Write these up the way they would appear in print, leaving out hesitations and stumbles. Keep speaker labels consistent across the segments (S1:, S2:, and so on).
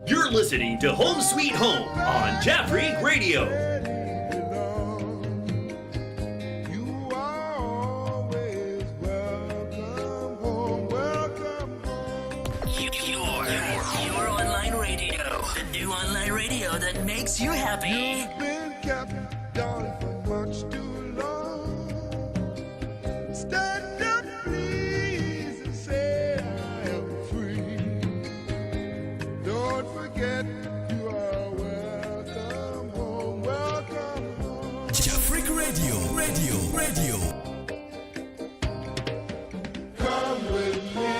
S1: You're listening to Home Sweet Home on Jaffrey Radio.
S2: Your online radio. The new online radio that makes you happy.
S3: You've been kept down for much too long. Stand up, please, and say I am free. Don't forget you are welcome home, welcome home.
S4: Jaffrey Radio.
S3: Come with me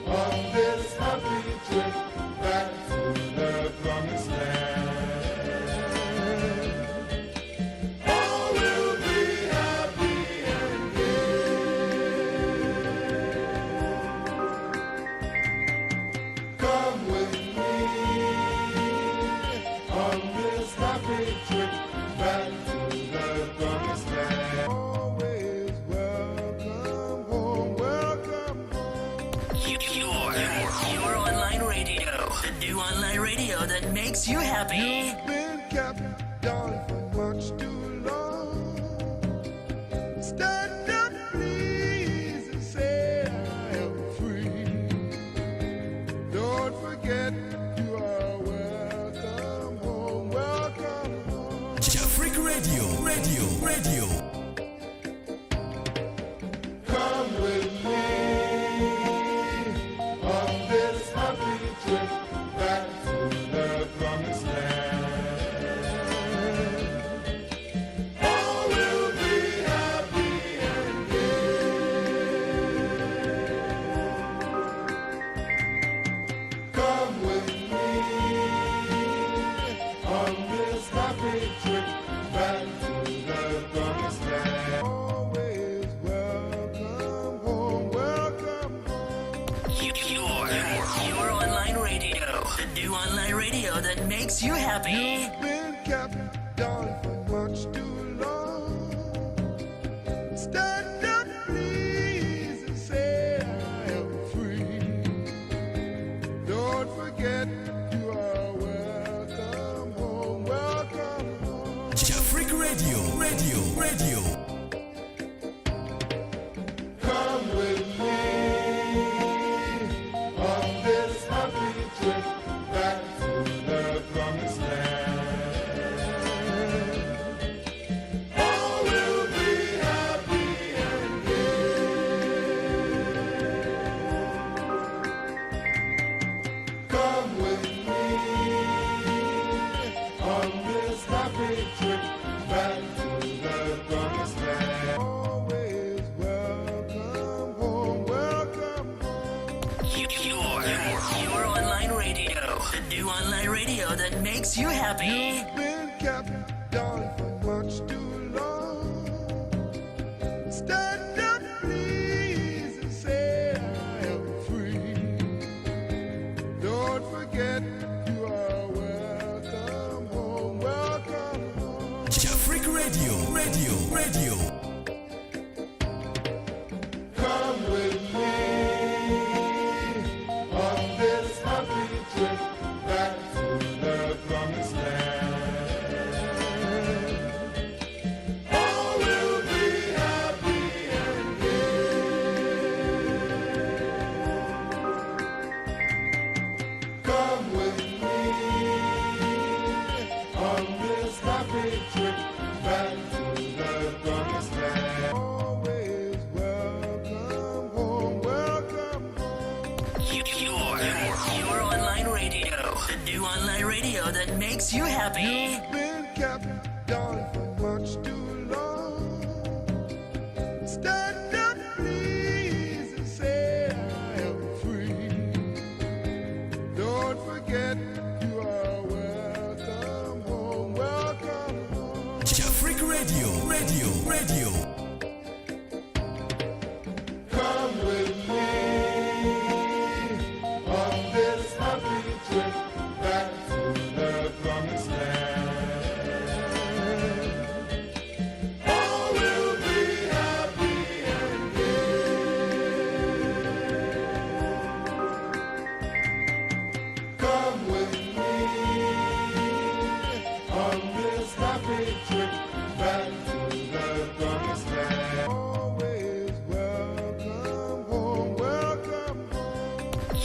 S3: on this happy trip back to the promised land. All will be happy and gay. Come with me on this happy trip back to the promised land. Always welcome home, welcome home.
S2: Your online radio. The new online radio that makes you happy.
S3: You've been kept down for much too long. Stand up, please, and say I am free. Don't forget you are welcome home, welcome home.
S4: Jaffrey Radio.
S3: Come with me on this happy trip back to the promised land. All will be happy and gay. Come with me on this happy trip back to the promised land. Always welcome home, welcome home.
S2: Your online radio. The new online radio that makes you happy.
S3: You've been kept down for much too long. Stand up, please, and say I am free. Don't forget you are welcome home, welcome home.
S4: Jaffrey Radio.
S3: Come with me on this happy trip back to the promised land. All will be happy and gay. Come with me on this happy trip back to the promised land. Always welcome home, welcome home.
S2: Your online radio. The new online radio that makes you happy.
S3: You've been kept down for much too long. Stand up, please, and say I am free. Don't forget you are welcome home, welcome home.
S4: Jaffrey Radio.
S3: Come with me on this happy trip back to the promised land. All will be happy and gay. Come with me on this happy trip back to the promised land. Always welcome home, welcome home.
S2: Your online radio. The new online radio that makes you happy.
S3: You've been kept down for much too long. Stand up, please, and say I am free. Don't forget you are welcome home, welcome home.
S4: Jaffrey Radio.
S3: Come with me on this happy trip back to the promised land.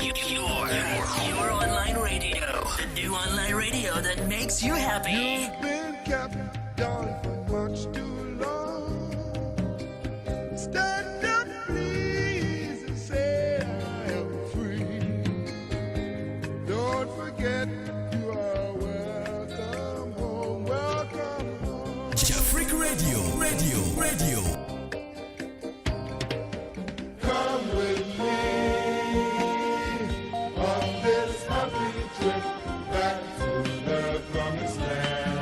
S2: Your online radio. The new online radio that makes you happy.
S3: You've been kept down for much too long. Stand up, please, and say I am free. Don't forget you are welcome home, welcome home.
S4: Jafric Radio.
S3: Come with me on this happy trip back to the promised land.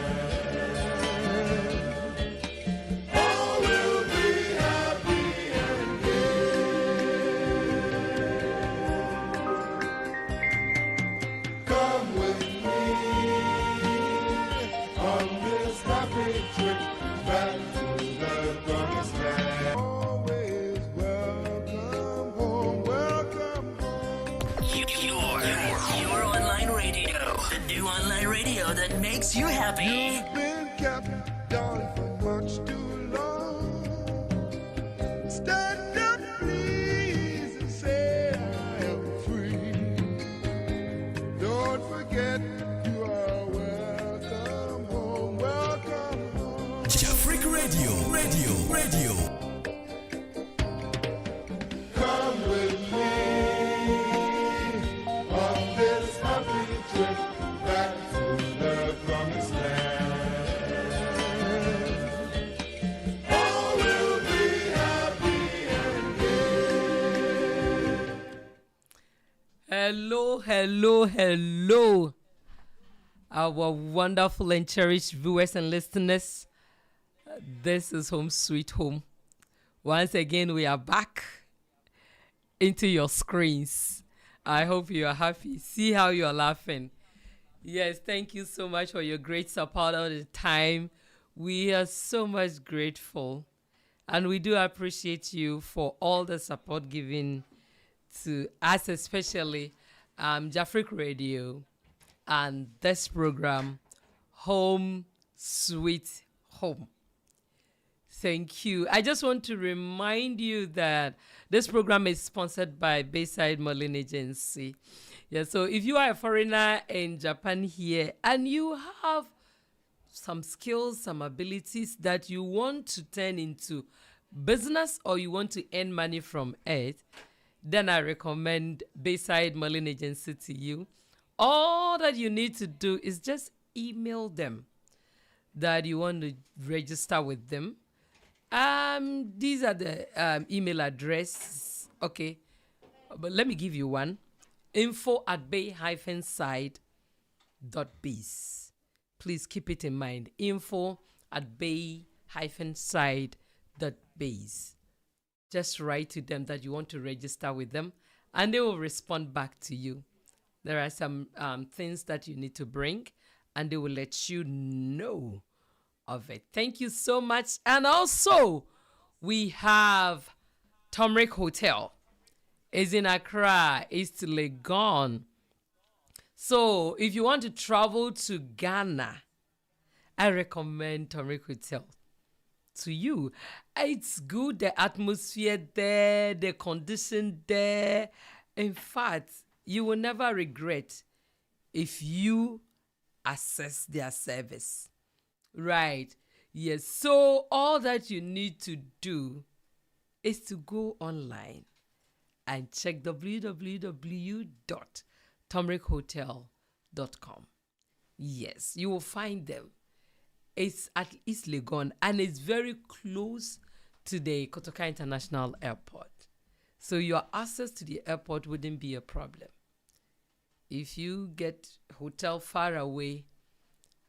S3: All will be happy and gay. Come with me on this happy trip back to the promised land. Always welcome home, welcome home.
S2: Your online radio. The new online radio that makes you happy.
S3: You've been kept down for much too long. Stand up, please, and say I am free. Don't forget you are welcome home, welcome home.
S4: Jafric Radio.
S3: Come with me on this happy trip back to the promised land. All will be happy and gay.
S5: Hello, our wonderful and cherished viewers and listeners. This is Home Sweet Home. Once again, we are back into your screens. I hope you are happy. See how you are laughing. Yes, thank you so much for your great support all the time. We are so much grateful. And we do appreciate you for all the support given to us, especially Jafric Radio and this program, Home Sweet Home. Thank you. I just want to remind you that this program is sponsored by Bayside Marine Agency. Yeah, so if you are a foreigner in Japan here and you have some skills, some abilities that you want to turn into business or you want to earn money from it, then I recommend Bayside Marine Agency to you. All that you need to do is just email them that you want to register with them. These are the email addresses. Okay, but let me give you one. info@bay-side.biz. Please keep it in mind. info@bay-side.biz. Just write to them that you want to register with them, and they will respond back to you. There are some things that you need to bring, and they will let you know of it. Thank you so much. And also, we have Tomric Hotel. It's in Accra, East Legon. So, if you want to travel to Ghana, I recommend Tomric Hotel to you. It's good, the atmosphere there, the condition there. In fact, you will never regret if you access their service. Right. Yes. So all that you need to do is to go online and check www.tomrichotel.com. Yes, you will find them. It's at East Legon and it's very close to the Kotoka International Airport. So your access to the airport wouldn't be a problem. If you get hotel far away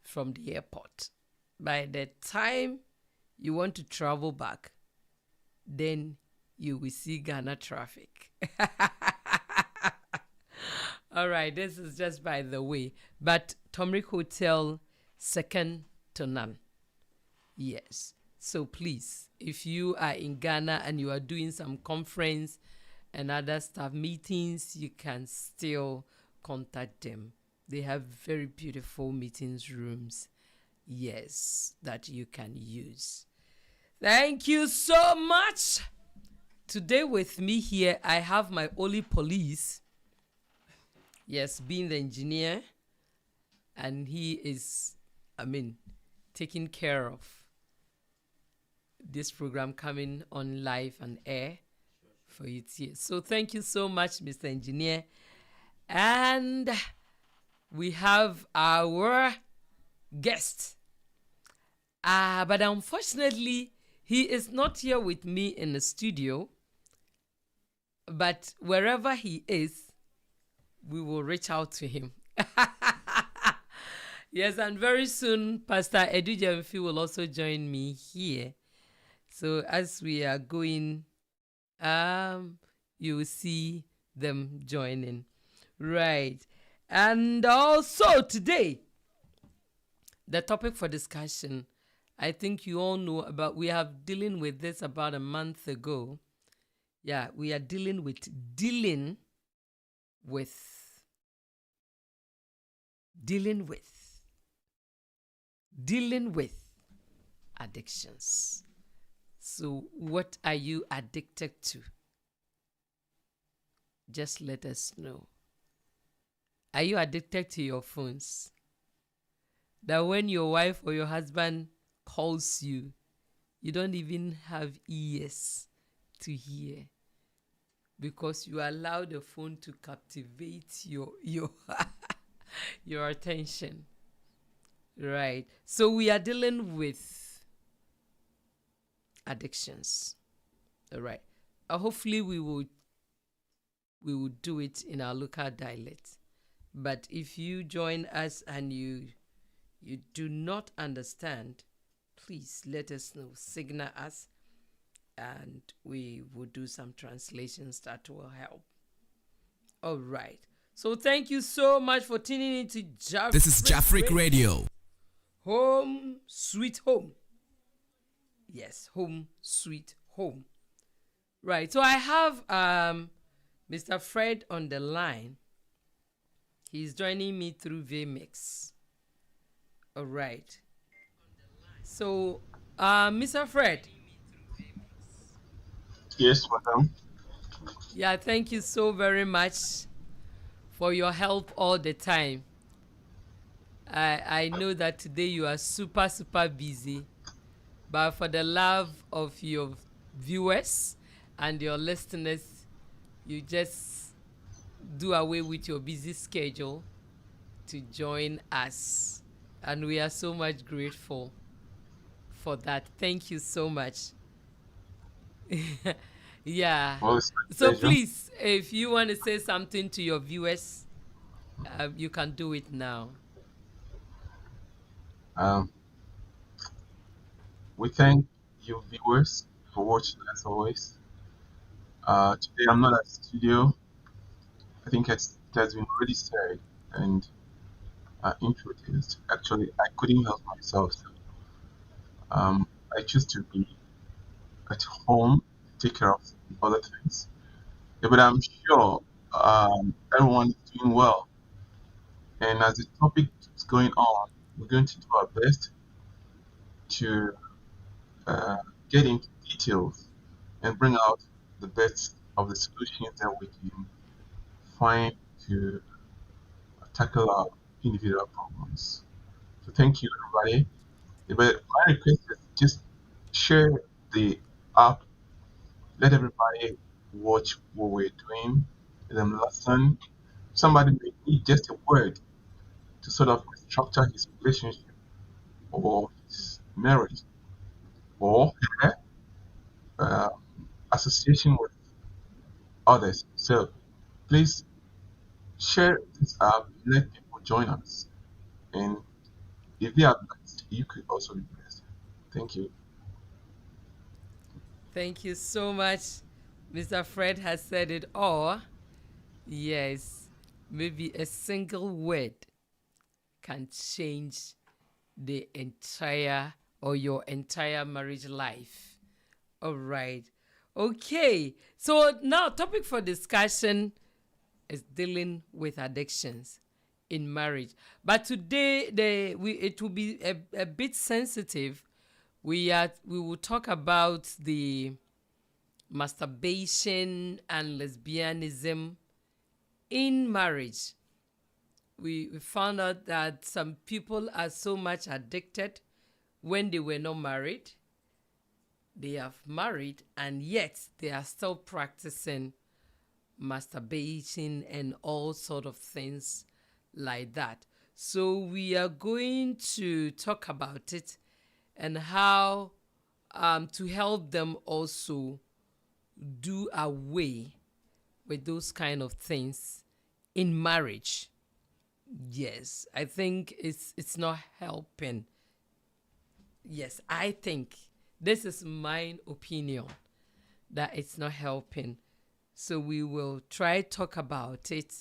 S5: from the airport, by the time you want to travel back, then you will see Ghana traffic. All right, this is just by the way. But Tomric Hotel, second to none. Yes. So please, if you are in Ghana and you are doing some conference and other staff meetings, you can still contact them. They have very beautiful meetings rooms. Yes, that you can use. Thank you so much. Today with me here, I have my Oli Police. Yes, being the engineer, and he is, taking care of this program coming on live and air for you to hear. So thank you so much, Mr. Engineer. And we have our guest. But unfortunately, he is not here with me in the studio. But wherever he is, we will reach out to him. Yes, and very soon, Pastor Edu Jemfi will also join me here. So as we are going, you will see them joining. Right. And also today, the topic for discussion, I think you all know about, we have dealing with this about a month ago. Yeah, we are dealing with addictions. So what are you addicted to? Just let us know. Are you addicted to your phones? That when your wife or your husband calls you, you don't even have ears to hear because you allow the phone to captivate your your attention. Right. So we are dealing with addictions. All right. Hopefully we will do it in our local dialect. But if you join us and you do not understand, please let us know. Signal us and we will do some translations that will help. All right. So thank you so much for tuning in to Jafric.
S4: This is Jafric Radio.
S5: Home Sweet Home. Yes, Home Sweet Home. Right. So I have Mr. Fred on the line. He's joining me through vMix. All right. So, Mr. Fred.
S6: Yes, madam.
S5: Yeah, thank you so very much for your help all the time. I know that today you are super, super busy, but for the love of your viewers and your listeners, you just do away with your busy schedule to join us. And we are so much grateful for that. Thank you so much. Yeah.
S6: Well, it's my
S5: So
S6: pleasure.
S5: please, if you want to say something to your viewers, you can do it now.
S6: We thank you viewers for watching as always. Today I'm not at the studio. I think it has been already said and introduced. Actually, I couldn't help myself. I choose to be at home, take care of other things. Yeah, but I'm sure everyone is doing well. And as the topic is going on, we're going to do our best to get into details and bring out the best of the solutions that we can find to tackle our individual problems. So thank you, everybody. But my request is just share the app, let everybody watch what we're doing, let them listen. Somebody may need just a word to sort of structure his relationship or his marriage or her association with others. So please share this app, let people join us. And if they are blessed, you could also be blessed. Thank you.
S5: Thank you so much. Mr. Fred has said it all. Yes, maybe a single word can change the entire or your entire marriage life. All right. Okay. So now topic for discussion is dealing with addictions in marriage. But today it will be a bit sensitive. We will talk about the masturbation and lesbianism in marriage. we found out that some people are so much addicted when they were not married. They have married and yet they are still practicing masturbation and all sort of things like that. So we are going to talk about it and how to help them also do away with those kind of things in marriage. Yes, I think it's not helping. Yes, I think this is my opinion that it's not helping. So we will try talk about it,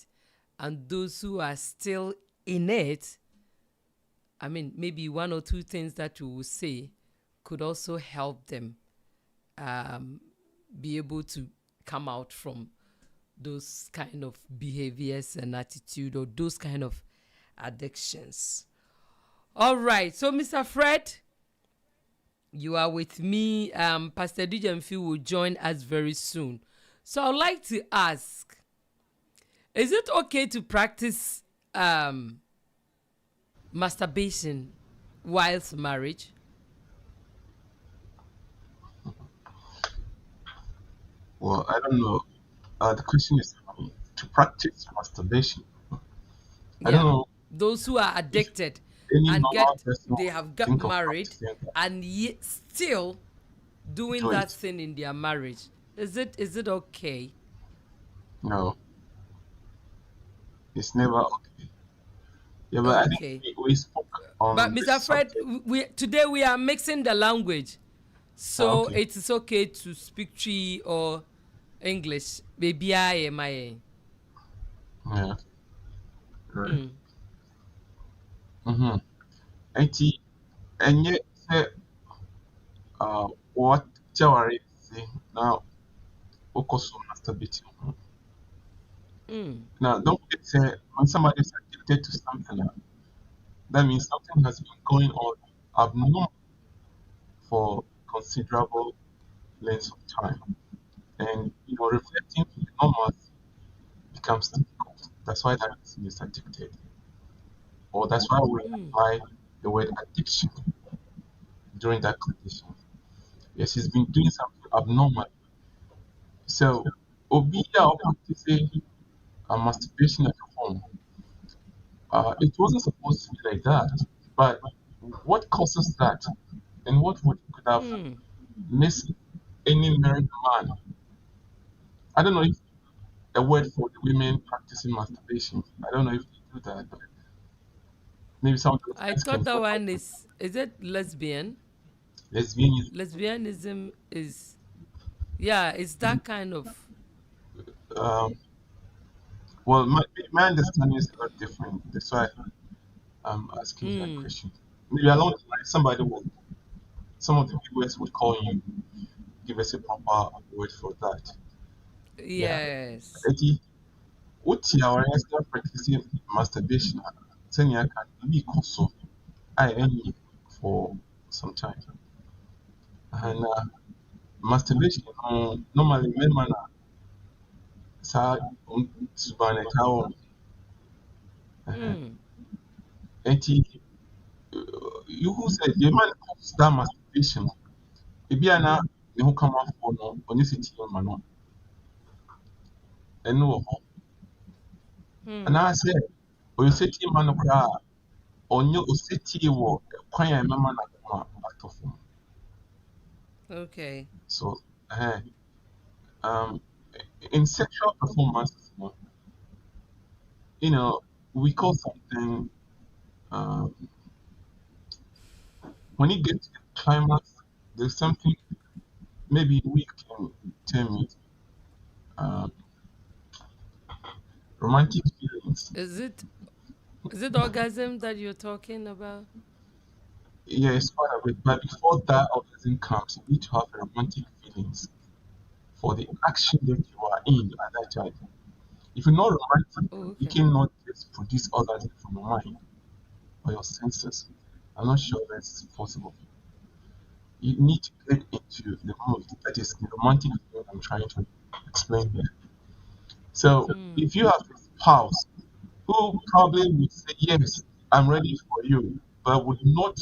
S5: and those who are still in it, I mean, maybe one or two things that we will say could also help them be able to come out from those kind of behaviors and attitude or those kind of addictions. All right, so Mr. Fred, you are with me. Pastor Dijamfi will join us very soon. So I'd like to ask, is it okay to practice masturbation whilst marriage?
S6: Well, I don't know. The question is to practice masturbation. I don't know.
S5: Those who are addicted
S6: Any
S5: and
S6: normal person
S5: they have got
S6: think of
S5: married
S6: practicing that.
S5: and yet still doing
S6: Do
S5: that
S6: it.
S5: thing in their marriage. Is it okay?
S6: No, it's never okay. Yeah, but I
S5: Okay.
S6: think we spoke on
S5: But
S6: this
S5: Mr. Fred,
S6: subject.
S5: today we are mixing the language. So
S6: Okay.
S5: it is okay to speak Twi or English. Baby, I am I.
S6: Yeah. Right. Mm-hmm. Enti, enye se what Jawari say now focus on masturbating. Now don't forget say when somebody is addicted to something, that means something has been going on abnormal for considerable length of time. And reflecting to the normal becomes difficult. That's why that person is addicted. Or that's why we apply the word addiction during that condition. Yes, he's been doing something abnormal. So, Obiya practicing masturbation at home. It wasn't supposed to be like that. But what causes that? And what could have missed any married man? I don't know if a word for the women practicing masturbation. I don't know if they do that, but maybe some of those
S5: I
S6: guys
S5: thought
S6: can
S5: that
S6: talk
S5: one
S6: about
S5: is it lesbian?
S6: lesbianism.
S5: Lesbianism is, yeah, it's that kind of.
S6: Um, well, my understanding is a lot different. That's why I'm asking that question. Maybe along the line, some of the viewers would call you, give us a proper word for that.
S5: Yes.
S6: Eti, uti our still practicing masturbation, senior can be also I any for some time. And masturbation, normally men man sa subane tao. Eti, you who said the man causes that masturbation. Ibiana, the who come off for no, onicity man no. And no. And I said, or you say man of cry, or you city war, quiet man back of him.
S5: Okay.
S6: So, in sexual performance, we call something when you get to the climax, there's something maybe we can term it romantic feelings.
S5: Is it orgasm that you're talking about?
S6: Yeah, it's part of it. But before that orgasm comes, you need to have romantic feelings for the action that you are in at that time. If you're not romantic,
S5: Oh,
S6: you
S5: okay.
S6: cannot just produce orgasm from your mind or your senses. I'm not sure that's possible. You need to get into the mood. That is the romantic feeling I'm trying to explain here. So if you have a spouse who probably would say, yes, I'm ready for you, but would not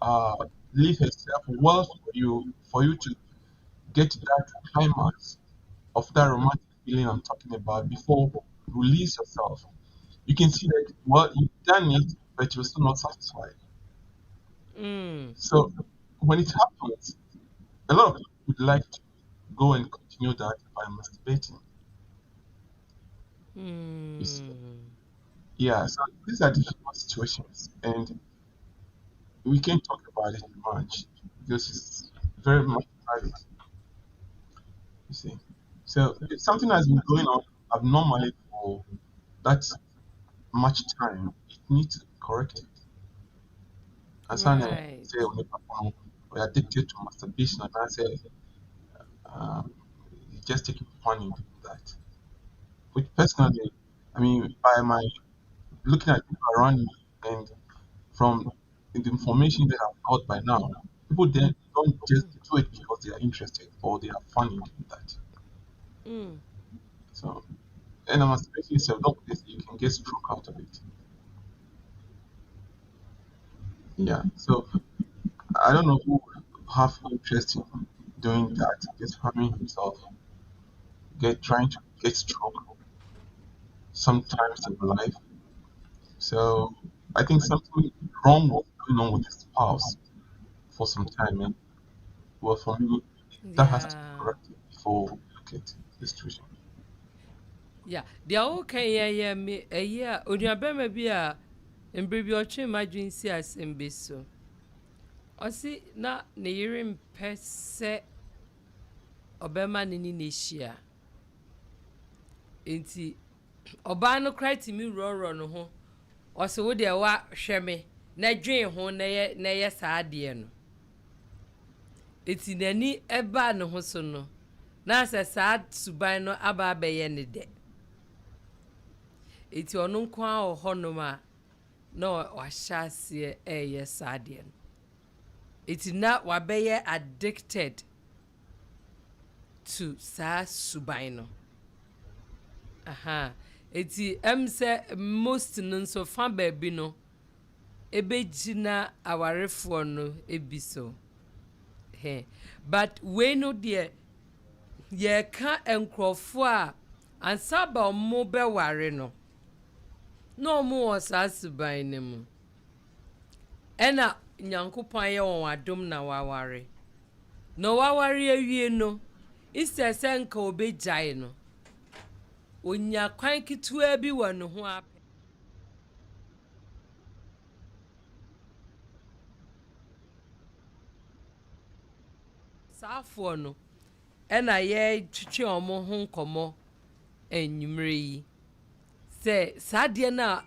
S6: uh, leave herself well for you to get to that climax of that romantic feeling I'm talking about before you release yourself. You can see that, well, you've done it, but you're still not satisfied.
S5: Mm.
S6: So when it happens, a lot of people would like to go and continue that by masturbating. You see?
S5: Mm.
S6: Yeah, so these are difficult situations, and we can't talk about it much because it's very much private. You see, so if something has been going on abnormally for that much time, it needs to be corrected. And some
S5: Right.
S6: say on the platform, we're addicted to masturbation, and I say, um, it's just taking fun in doing that. Which personally, I mean, by my looking at people around me and from the information that I've got by now, people then don't just do it because they are interested or they have fun in doing that.
S5: Mm.
S6: So, and masturbation itself, don't think you can get stroke out of it. Yeah. So I don't know who would have interest in doing that, just harming himself, trying to get stroke sometimes in life. So I think something wrong was going on with his spouse for some time. And well, for me, that has to be
S5: Yeah.
S6: corrected before we look at the situation.
S5: Yeah. Deɛ woka yɛ me ɛyi a onuabɛrima bi a mberɛ bi ɔtwe m'adwene si asɛm bi so. Ɔsi na ne yere mpɛ sɛ ɔbɛma ne ne n'ehyia. Enti ɔbaa no koraa tumi wurɔwurɔ ne ho. Ɔsi wo deɛ wahwɛ me na dwen ho na yɛ saa adeɛ no. Eti n'ani ɛbaa ne ho so no. Na sɛ saa suban no aba abɛyɛ ne dɛ. Eti ɔno nko ara wɔ hɔnom a na wahyɛ aseɛ ɛyɛ saa adeɛ no. Eti na wabɛyɛ addicted to saa suban no. Aha. Eti sɛ most no nso fa baabi no ebegyina awarefoɔ no ebi so. But wei no deɛ yɛka nkurɔfoɔ a ansa ba ɔmo bɛware no na ɔmo wɔ saa suban no mu ɛna Nyankopɔn ayɛ wɔn adom na waware na waware awie no instead sɛ nka obɛgyae no onya kwan ketewa bi wɔ ne ho apɛ saafoɔ no ɛna yɛtwitwe ɔmo ho nkɔmmɔ anwummere yi sɛ saa adeɛ no a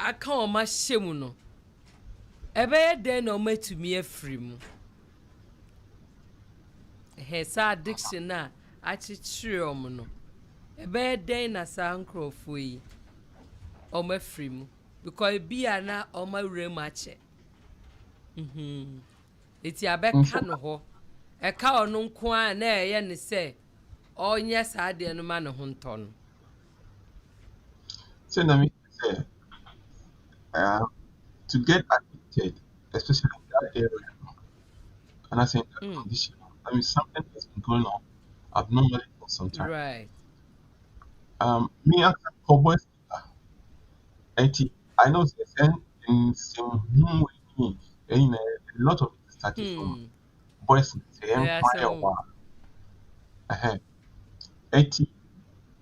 S5: aka ɔmo ahyɛ mu no ɛbɛyɛ dɛn na ɔmo atumi afiri mu saa addiction a akyekyere ɔmo no ɛbɛyɛ dɛn na saa nkurɔfoɔ yi ɔmo afiri mu because bi a na ɔmo awura mu akyɛ eti abɛka no hɔ ɛka ɔno nko a na ɛyɛ ne sɛ ɔnyɛ saa adeɛ no ma ne ho ntɔ no.
S6: So let me say, to get addicted, especially in that area, and I say in that condition, I mean something has been going on abnormally for some time.
S5: Right.
S6: Me and cowboys, and I know in some way, in a lot of it started from boys say empire war.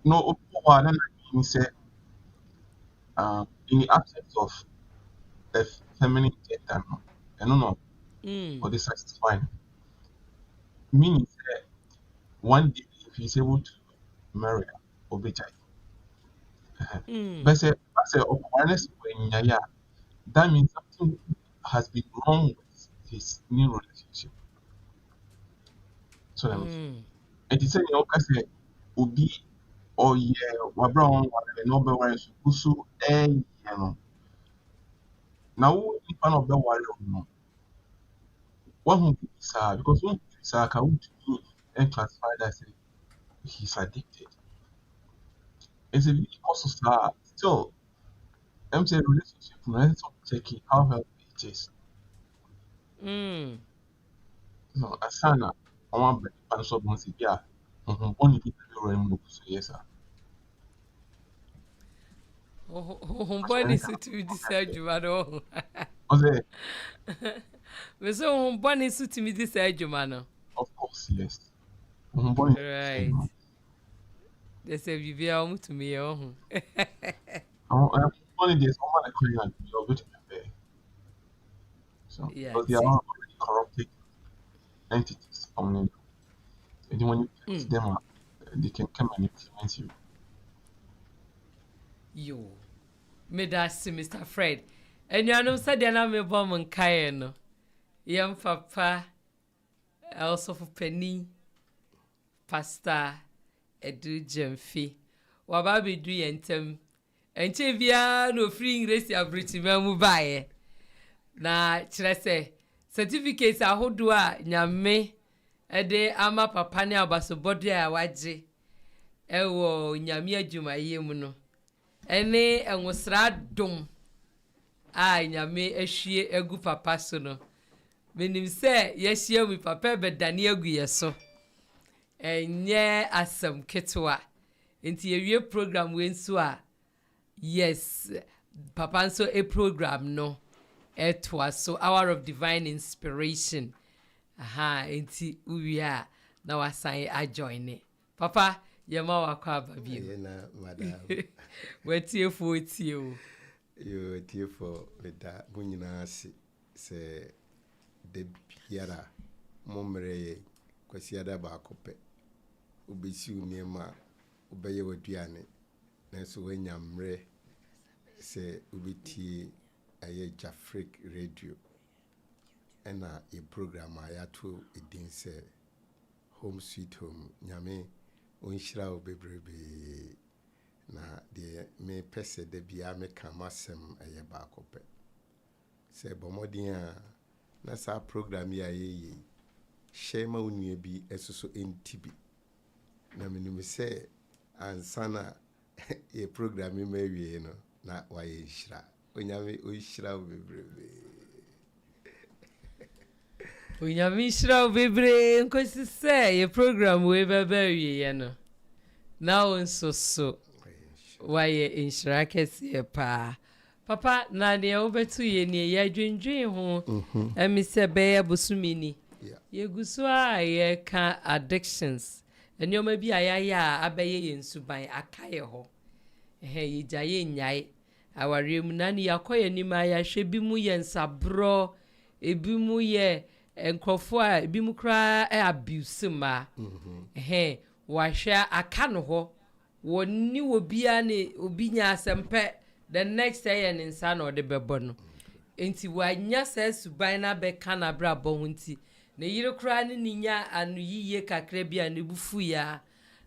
S6: No, what I mean say, in the absence of a feminine gender, I don't know, or the satisfying. Meaning that one day if he's able to marry her or be child. But say awareness when that means something has been wrong with his new relationship. So and he said, say Obi or Wabra no be worry so now if one of the worry no one who is because one is account to me and classify that he's addicted. It's a because of So, I'm saying relationship, let's check it, how healthy it is. No, asana, I want to be so once a year. Only people who so yes, sir.
S5: Body suit me this adwuma no.
S6: Was it?
S5: Me so body suit me this adwuma no.
S6: Of course, yes.
S5: Right. They say bibia to me oh.
S6: Only there's someone that can you're going to prepare. So,
S5: Yeah,
S6: because they are all already corrupted entities. And then when you fix them up, they can come and influence you.
S5: Yo. Me that's Mr. Fred. And you know said na me bomb and kaye no. Yam papa also for penny pastor Edu Jemfi. Waba be do yentem. Enche bia no free English abriti mamu bae. Na kire se certificates ahodo a nyame ede ama papa ne abasobode a waje. Ewo nyame adwuma yemu no. Ene enwosra dom a nyame ahwie egu papa so no. Menim se yehie mu papa bedane agu yeso. Enye asem ketwa. Enti yewie program we nso a yes papa nso a program no etwa so hour of divine inspiration. Aha enti uwia na wasan a join it. Papa yema wakwa babio.
S7: Na madam.
S5: Wetie for you.
S7: You tie for beta bunyina ase se de biara momre kwasiada ba kope. Obesi uniema obeye waduane. Na so wanyamre se obeti aye Jafric radio. Ena a program ayato edin se Home Sweet Home. Nyame onhyira obebrebe na de me pese de bia me kamasem eye ba kope. Se bomodin a na sa program ya ye shema onua bi esoso entibi. Na menum se ansana e program me wie no na waye hyira. Onyame onhyira obebrebe.
S5: Unyami shira bebre nkosi se ye program we bebe ye no. Now so waye inshira kese pa. Papa na ne obetu ye ne ye dwendwen ho. Emi se be ye bosumini. Ye guso a ye ka addictions. Enyoma bi ayaya abeye ye nsuban akaye ho. Ye jaye nyai. Awarem na ne yakoye nima ya hwe bi mu ye nsabro, ebi mu ye enkrofo a ebi mu kra abuse ma. Wahwe aka no ho. Woni obia ne obinya asempe the next day en nsa na ode bebo no. Enti wanya sa suban na be kana bra bo hunti. Ne yire kra ne ninya anu yiye kakra bia ne bufu ya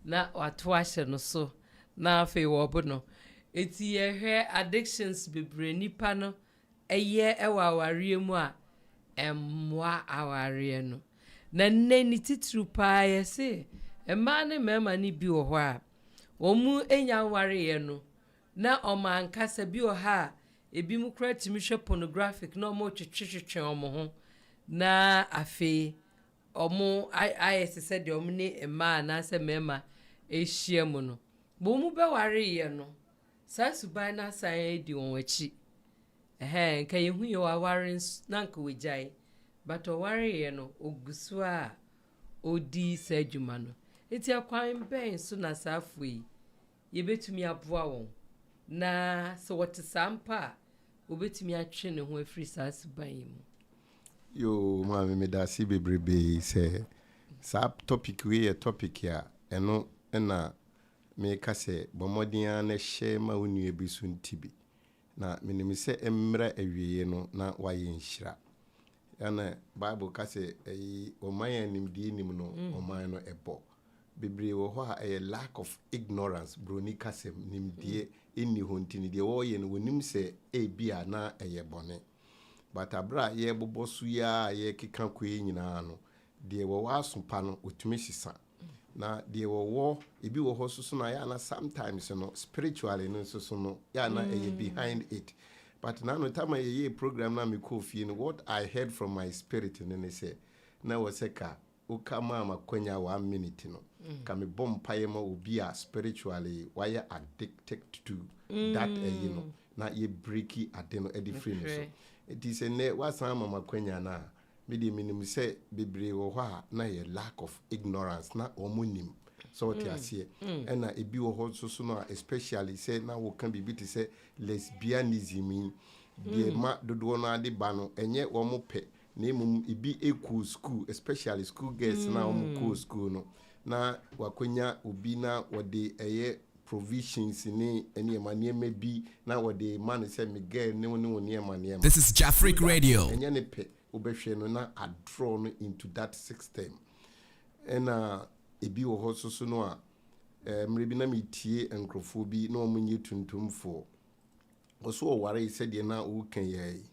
S5: na wato ahye no so na afi wo bo no. Eti ye hwe addictions bebre nipa no eye ewa aware mu a emwa aware no. Na nne ni titru pa ye se emma ne mema ni bi wo ho a omu enya ware ye no na oma ankasa bi o ha ebi mu kra timi hwe pornographic na omo twetwetwe omo ho na afi omo ayese se de omo ne emma na se mema ehia mu no bo mu be ware ye no sasuban na san di won wachi nka yehu ye ware na nka wejai but o ware ye no ogusu a odi sajuma no eti akwan ben so na safui ye betumi aboa won na so what sampa obetumi atwe ne ho afri sasuban mu.
S7: Yo mama me da si bebrebe se sa topic we a topic ya eno na me ka se bomodin na hye ma onua bi so ntibi na menim se emra awieye no na waye nhyira yana bible ka se oman animdi nim no oman no ebo bebre wo ho a lack of ignorance broni ka se nimdie eni ho ntini de wo ye no wonim se bia na bone but abra ye bobosu ya ye keka kwe nyina no de wo wasopa no otumi sisa na deɛ wɔwɔ ebi wɔ hɔ so na yɛ na sometimes no spiritually no so no yɛ na ɛyɛ behind it. But now no time a program na me kɔ fie no what I heard from my spirit no ne sɛ na wɔ sɛ ka ukama makwenya 1 minute no ka me bɔ mpaeɛ ma obi a spiritually wayɛ addicted to that you know na ye breaki ade no edi free no so it is ne wasan ma makwenya na me de minim sɛ bebree wɔ hɔ a na ye lack of ignorance na omonim so what you see and ebi wɔ hɔ so no especially sɛ na wo kan bibi te sɛ lesbianism de ma dodo no ade ba no enye wo mo pɛ na emum ibi eku school especially school girls na wo ko school no na wakonya obi na wode eye provisions ni ene maniema bi na wode man say me girl ne woni woni maniema.
S4: This is Jafric Radio.
S7: Enye ne pe obehwe no na draw no into that system. And ebi wo ho so no a mre bi na metie enkrofo bi na omunye tuntumfo also worry said de na wo kan ye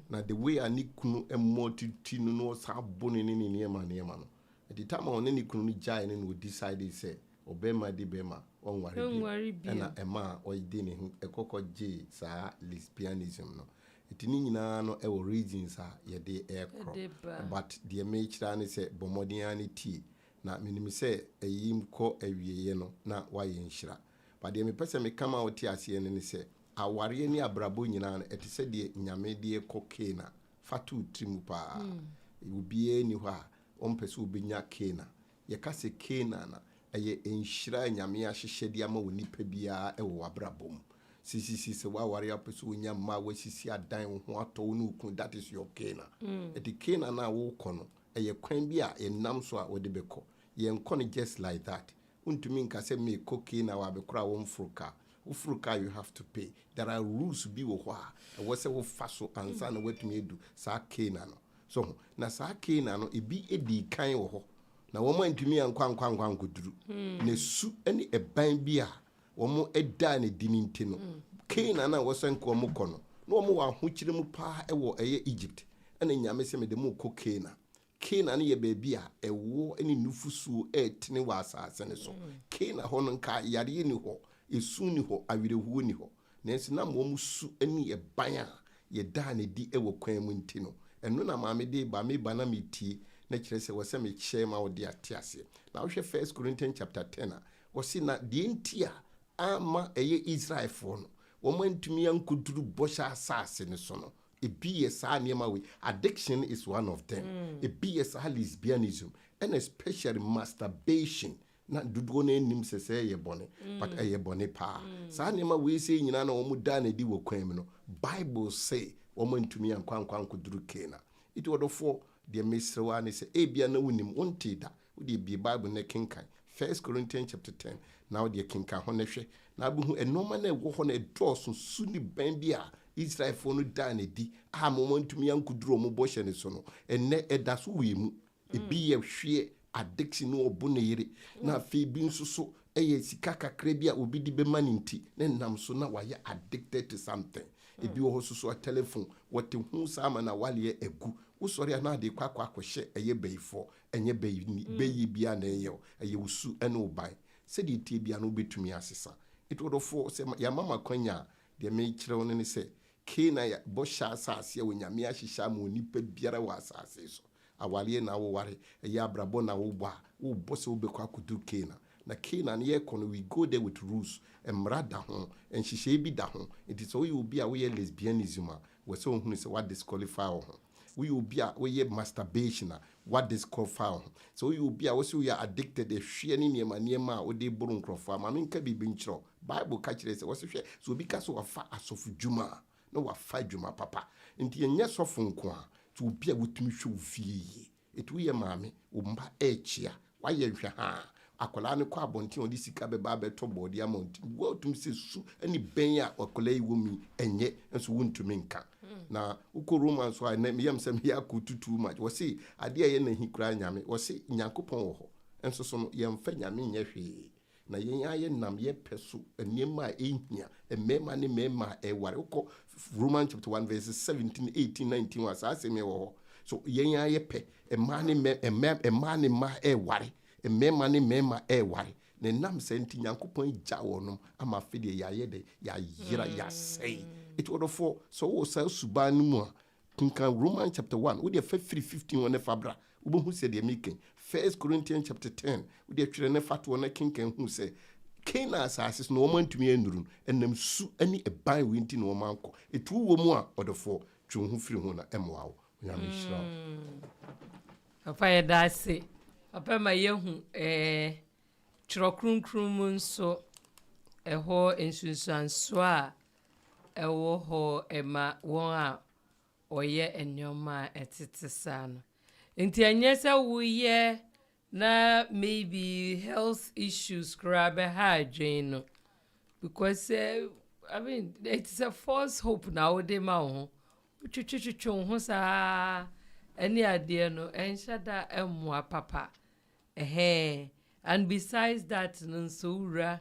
S7: na the way ani kunu emotiti no sa boni ni niema no at the time on ni kunu ni jai ni no decide say obema de bema on worry bi na ema o ide ni ekoko je sa lesbianism no etini nyina no e wo reasons a ye de ekro but the mechira ni say bomodianity na minim say eyim ko awieye no na waye nhira but the me pese me kama oti ase ni say aware ni abrabo nyina no eti se de nyame de kokena fatu trimu pa ubie ni hɔ a ompese obenya kena ye ka se kena na eye enhyira nyame ahyehye de ama onipa bia ɛwɔ abrabom sisi se wa ware apese onya ma wasisi adan ho ato no ukun that is your kena eti kena na wo kɔ no eye kwan bi a enam so a wode bɛkɔ ye nkɔ no just like that untumi nka se me kokena wa bekora wo mfruka ufuruka you have to pay. There are rules bi wo hɔ a ɛwɔ sɛ wo fa so ansa na watumi edu saa kena no so na saa kena no ebi edi kan wɔ hɔ na wɔn antumi ankwa nkoduru na su ɛne ɛban bi a wɔn ɛda ne di ne nti no kena na wɔsɛ nko wɔn kɔ no na wɔn wɔ ahokyere mu paa ɛwɔ ɛyɛ Egypt ɛna nyame sɛ me de mu kɔ kena ne yɛ baabi a ɛwɔ ɛne nufusuo ɛtene wɔ asase ne so kena hɔ no nka yare ni hɔ esu ni hɔ awirehuo ni hɔ nansi na mo su ani ɛban a yɛda ne di ɛwɔ kwan mu nti no ɛno na maame de ba me ba na metie na kyerɛ sɛ wɔsɛ me kyɛ ma wo de ate ase na wohwɛ 1 Corinthians chapter 10 a wɔsi na de nti a ama ɛyɛ Israelfoɔ no wɔn antumi ankuduru bɔhyɛ asase ne so no ebi yɛ saa nneɛma we addiction is one of them ebi yɛ saa lesbianism and especially masturbation na dudugo na enim sese ye bone but ye bone pa saa nema we say nyina na omu da na di wo kwan mu no Bible say omu ntumi ankwankwan koduru kena iti wodofo de mesrewa ne say ebia na wonim wonte da wo de bi Bible na kenkan 1 Corinthians chapter 10 na wo de kenkan ho na hwe na abuhu enoma na ewo ho na edoso su ni ban bi a Israel fo no da na di a mo ntumi ankoduru omu bo hye ne so no enne eda so we mu ebi ye hwe addiction no obune yire na fe bi nso so eye sika kakra bi a obi di be maninti na nam so na waye addicted to something ebi wo so a telephone what hu sama na wale egu wo sori na de kwakwa akohye eye beyifo enye beyi bia na eye usu ene obai se de tie bia no betumi asesa itodofo se ya mama kwanya de me kire won ne se kena ya bo sha asase wo nyame ahyehya ma onipa biara wa asase so awale na wo ware ya abrabo na wo bɔ wo bɔ se wo bekɔ akudu kena na kena na ye kono we go there with rules emrada ho enhyehyɛ bi da ho it is oyi obi a wo ye lesbianism a wo se ohunu se what disqualify ho we obi a wo ye masturbation a what disqualify ho so oyi obi a wo se wo ye addicted ehwe ne niema a wo de buru nkrofo ama me nka bibi nkyerɛ Bible ka kyerɛ se wo se hwɛ so obi ka so wafa asofu dwuma na wafa dwuma papa nti enye sofo nko a to bia wotumi hwe ofie etu ye maame wo mba echia waye hwe ha akola ne kwa abonten odi sika beba beto body amount wotum se su ani ben a akola yi womi enye enso wontumi nka na uko Romans so na meyam se me yakotutu much wo se ade ye na hikura nyame wo se nyankopon wo ho enso so no ye mfa nyame nye hwe na yen aye nam ye peso eniema ehia emema ne mema eware uko Romans chapter 1 verses 17 18 19 was aseme wo so yen aye pe emane ma eware mmarima ne mmarima ɛware na nam sɛ nti nyankopɔn gya wɔ no ama afei deɛ yɛayɛ de yɛayera yɛasɛe ɛti wɔdɔfoɔ sɛ wowɔ saa suban no mu a kenkan Romans chapter 1 wode fa firi 15 wɔ ne fa bra wobɛhu sɛ deɛ meken 1 Corinthians chapter 10 wode twerɛ ne fa toɔ ne kenkan hu sɛ Canaan asase so na wɔn antumi anuru ɛnam su ne ɛban wɔ nti na wɔn ankɔ ɛtu wɔ mu a ɔdɔfoɔ twe ho firi ho na ɛmoa wo nyame hyira wo
S5: papa yɛda ase papa ma yɛhu twerɛ kronkron mu nso ɛhɔ nsunsuanso a ɛwɔ hɔ ɛma wɔn a ɔyɛ nneɛma a ɛtete saa no nti ɛnyɛ sɛ woyɛ na maybe health issues koraa bɛha adwene no because I mean it's a false hope na wode ma wo ho wotwitwitwitwe wo ho saa ɛne adeɛ no ɛnhyɛ da ɛmmoa papa and besides that no nso wura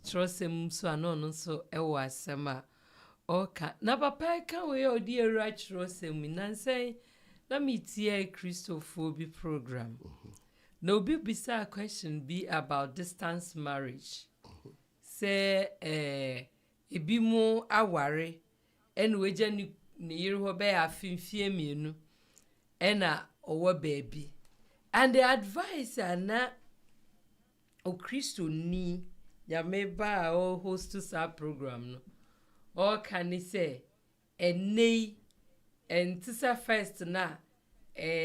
S5: kyerɛsɛm so ano no nso ɛwɔ asɛm a ɔka na papa ɛka wei a ɔde awura kyerɛsɛm mu nansɛn na metie Christopher bi program na obi bisa a question be about distance marriage say ebi mu aware ɛna wagya ne yere hɔ bɛyɛ afimfie mienu ɛna ɔwɔ baabi and the advice na o Kristo ni yame ba o host sa program no o kan say enei entisa first na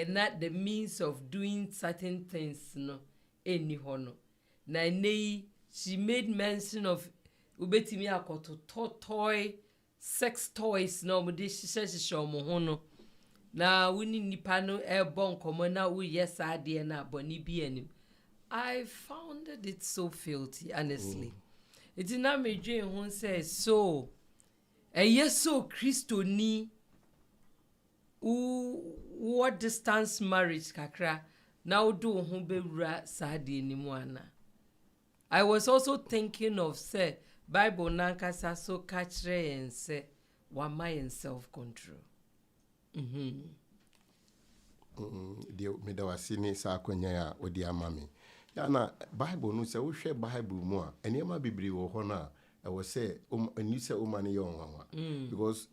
S5: not the means of doing certain things no eni ho no na enei she made mention of ubetimi akoto toy sex toys no mo de hyehyɛ omo ho no na woni nipa no bon komo na wo yes ade na boni bi anim. I found it so filthy, honestly. It did not make me who says so. Yes, so Christo ni what distance marriage kakra now do humbera sadi ni mwana. I was also thinking of say Bible nankasa so kachre and say wama in self-control.
S7: Deɛ medawase ne saa akwanya a odi ama me ya na Bible no sɛ wohwɛ Bible mu a enema bebree wɔ hɔ na ɛwɔ sɛ ani sɛ o man yɛ onwanwa because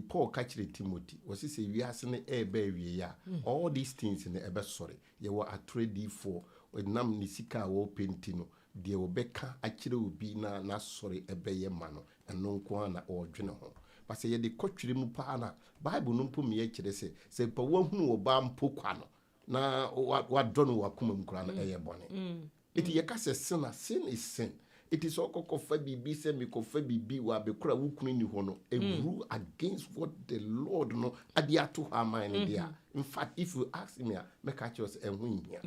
S7: Paul ka kyerɛ Timothy wɔsi sɛ wiase ne ɛba wie ya all these things ne ɛbɛ sɔre yɛ wɔ atredi for nam ne sika wɔ penti no deɛ wɔbɛka akyerɛ obi na sɔre ɛbɛyɛ ma no ɛno nko na ɔdwene ho parce que yɛde kɔtwere mu paa na Bible no mpo me kyerɛ sɛ pa wahunu oba mpo kwa no na wadɔ no wakoma mu kora no ɛyɛ bɔne eti yɛka sɛ sin is sin. It is all kofa bibi se me kofa bibi wa be kura wukunu ni ho no rule against what the Lord no adia to her mind there. In fact, if you ask me, make a choice and win here.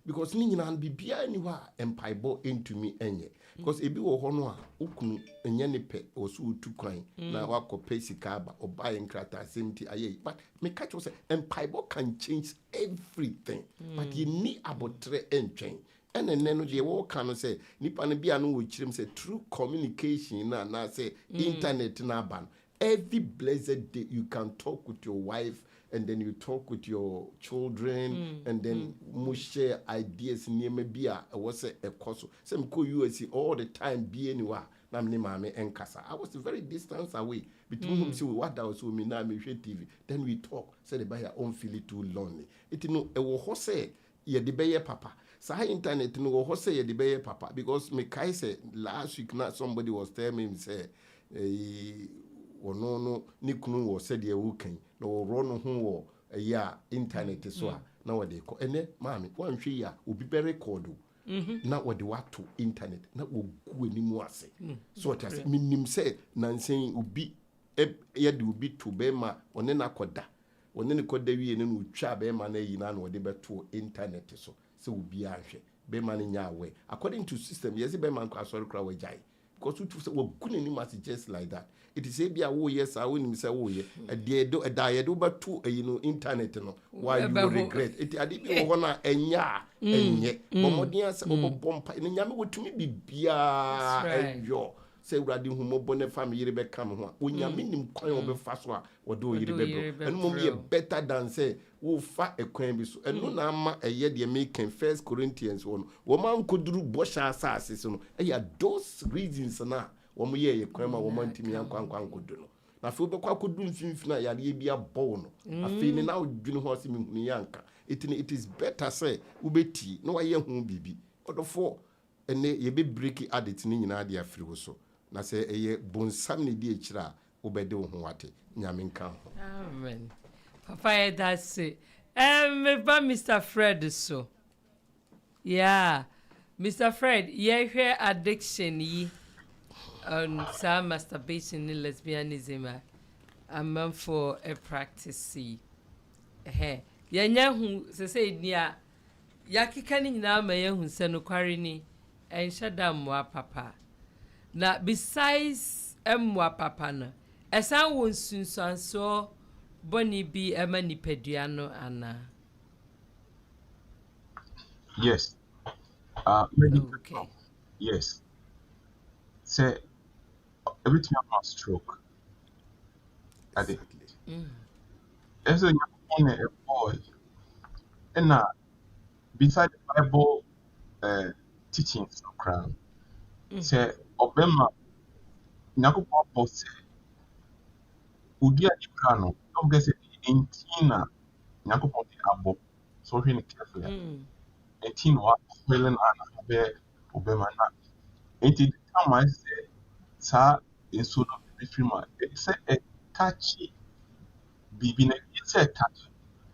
S7: Because ni nyina bibia ni wa empaibo into me enye. Because ebi wo ho no a ukunu enye ne pe oso utu kwan na wa kopa sika ba oba enkrata semti aye. But make a choice empaibo can change everything. But you need abotre entwen. And then no can say nipa no bia no wo chirim say true communication na say internet na ban every blessed day you can talk with your wife and then you talk with your children and then mu share ideas niema bia was a ekoso say me ko USC all the time be anywhere na me mama enkasa I was very distance away between whom say what that was me na me hwe TV then we talk say the buyer on feel it too lonely it no e wo ho say ye de beye papa. So internet no go say the beye papa because me kai say last week na somebody was telling me say no ni kunu wo said ye wukan no run ho wo ya internet so a na wo de ko ene maami wan hwe ya obi be record na wo de wato internet na wo gu animu ase so it has minim say nansen obi ye de obi to be ma one na koda one ne koda wie ne no twa be ma na yi na wo de beto internet so so obi ahwe be man nya away according to system yes be man kwa sorry kra wajai because you say we guni ni must just like that it is a bia wo yes a woni say wo ye e do beto internet no why you regret it ade bi wo na enya enye bomodin ase obompa ne nyame wotumi bibia enyo sɛ awurade humɔbɔ ne fa me yere bɛka me ho a onyame nim kwan a wɔbɛfa so a wɔde wo yere bɛbrɛ ɛno mmom yɛ better than sɛ wofa ɛkwan bi so ɛno na ama ɛyɛ deɛ meka 1 Corinthians wɔ no wɔma nkɔduru bɔhyɛ asase so no ɛyɛ those reasons na wɔn yɛ yɛ kwan ma wɔn ntumi ankwankwan nkɔdu no na afei wobɛkɔ akɔdu mfimfini a yareɛ bi abɔ wo no afei ne na wodwene ho sɛ mehunu yɛ anka it is better sɛ wobɛtii na wayɛ ho biribi ɔdɔfoɔ ɛnɛ yɛbɛbreki adet no nyinaa de afiri wo so na sɛ ɛyɛ bonsam ne di akyirɛ a wobɛde wo ho wate nyame nka ho
S5: amen papa yɛ that's it meba Mr. Fred so yeah Mr. Fred yɛhwɛ addiction yi on some masturbation and lesbianism I'm for a practice yanya hu se nia yakeka ni nyina ma ya hu se no kware ni enhyada mwa papa na besides mwa papa no esan won sunsanso boni bi ema nipadua no ana
S6: Yes.
S5: okay
S6: Yes. Say every time I have a stroke, I did. As a young boy, and beside the Bible teachings of crown, say Obama, Nakupa boss, Udia di Krano, don't guess it in Tina, Nakupa the Abo, so really carefully. 18 was Helen and Abe Obama. And the time I said, sir, in sort of the film, it's a touchy baby, it's a touch.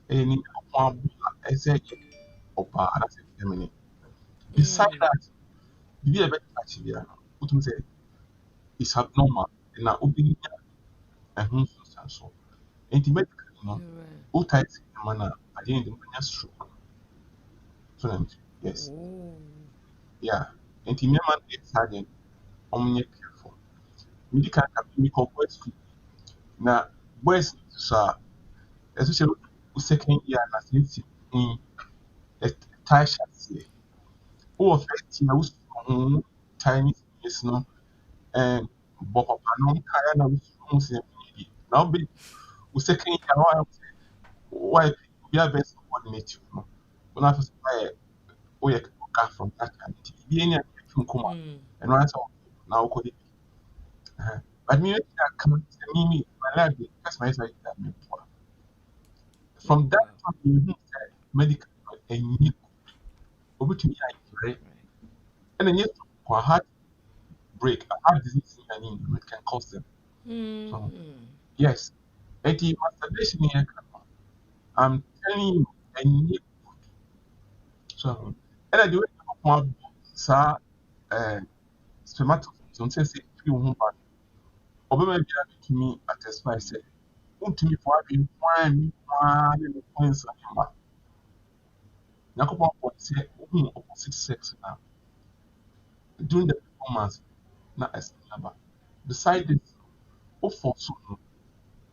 S6: Any one as a opa, that's a feminine. Besides that, if you ever touch it, what you say, it's abnormal, and now opening and whom so. And the medical, all types of manner, I didn't even stroke. So, yes. Yeah. And the man is sergeant, careful. Medical chemical boys. Now, boys, sir, especially second year, and since a Tasha say, oh, 15 years from Chinese, yes, no, and Boko Panon, Kayana, who's now be second year, why we are best coordinated. When I first say, from that time, and right now could it be? But me, I come to me, my life, that's my side. From that time, you said medical and you over to me, right? And then, yes, for heart break, a heart disease, it can cause them. So, yes, and the masturbation here, I'm telling you, and you so, and I do it one, sir, spermatozoids, don't say, you won't buy. Obama to me at a spy said, won't to me for having one in the points of him. Nakopa would say, opposite sex now. During the performance, not as number. Beside this, for soon,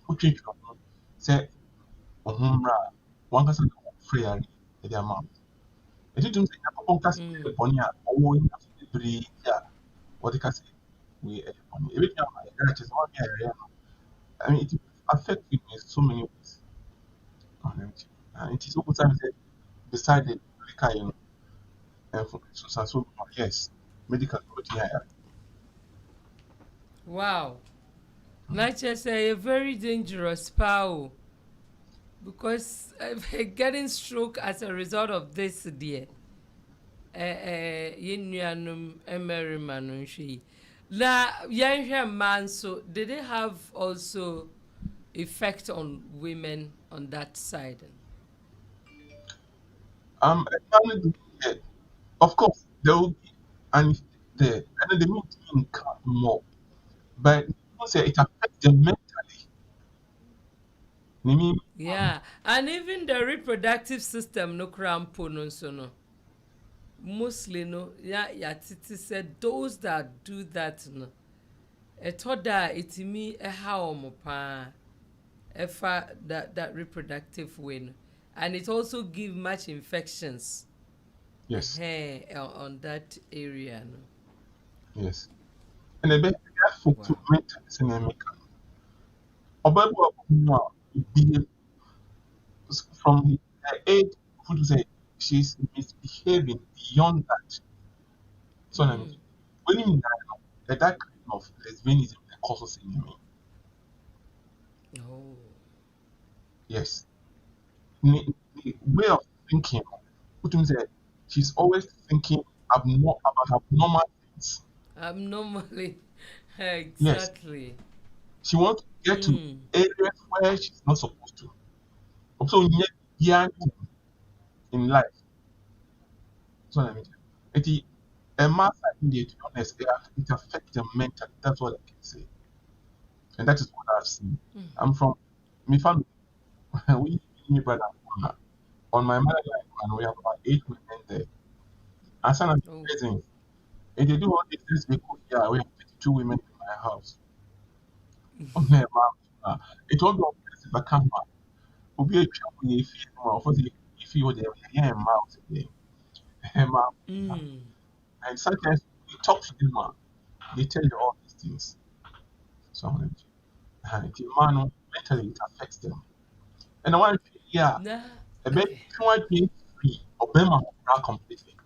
S6: who change from say, one person free at the amount. It didn't say, Nakopa cast the ponya, or in the what they can say. We every time I is one area. I mean, it affects me in so many ways. It is also time beside the medical, and so yes, medical.
S5: wow nature say a very dangerous power because getting stroke as a result of this dear yenuanum emerima no hwe la yenhwe man so did it have also effect on women on that side?
S6: Of course there will be and the mean more, but say it affects them mentally.
S5: Yeah, and even the reproductive system no crampo no so no. Mostly no ya titi said those that do that no etoda itimi how mo pa efa that reproductive way no. And it also give much infections
S6: Yes.
S5: on that area no.
S6: Yes. And the best affect you mentally, cinemically. Obabu be from her age, would say she's misbehaving beyond that. So when you that kind of lesbianism causes enemy.
S5: Oh.
S6: Yes. The way of thinking, put him say she's always thinking about abnormal things.
S5: Abnormally.
S6: Yes.
S5: Exactly.
S6: She wants to get to areas where she's not supposed to. Also, in life. So I mean, a mass idea, to be honest, it affects them mentally. That's what I can say. And that is what I've seen. I'm from my family. We, me brother, on my mother's line, and we have about 8 women there. And some of the cousins, if they do all these things, they go, yeah, we have 52 women in my house. It won't be obvious if I come back. We'll be a trouble if you were there, yeah, mouth again. And sometimes you talk to them, they tell you all these things. So, mentally, it affects them. And I want to, yeah, a bit too much being free, Obama completely.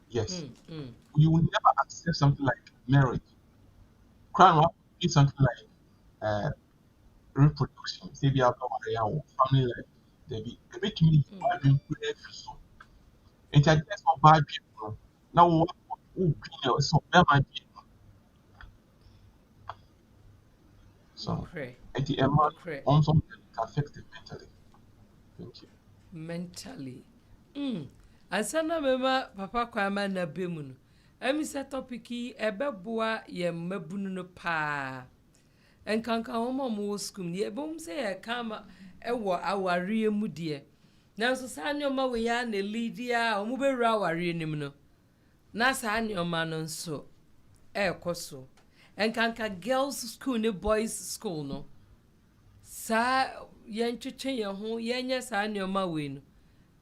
S6: Yes. You will never accept something like marriage. Crime will be something like reproduction. Say, be our family life. They be a bit to me, I've been pretty so. It's a guess of bad people. Now, so there might be. So, at the end, also affected mentally. Thank you.
S5: Mentally. Asana mema papa kwama na bemu no. Emi se topic yi ebeboa ye mabunu no pa. Enkanka homo mo skum ni ebom se ye kama ewo aware mu de. Nanso sa nyoma we ya na lidia omo bewura aware nim no. Na sa nyoma no nso ekoso. Enkanka girls school ne boys school no. Sa yentwetwe ye ho yenye sa nyoma we no.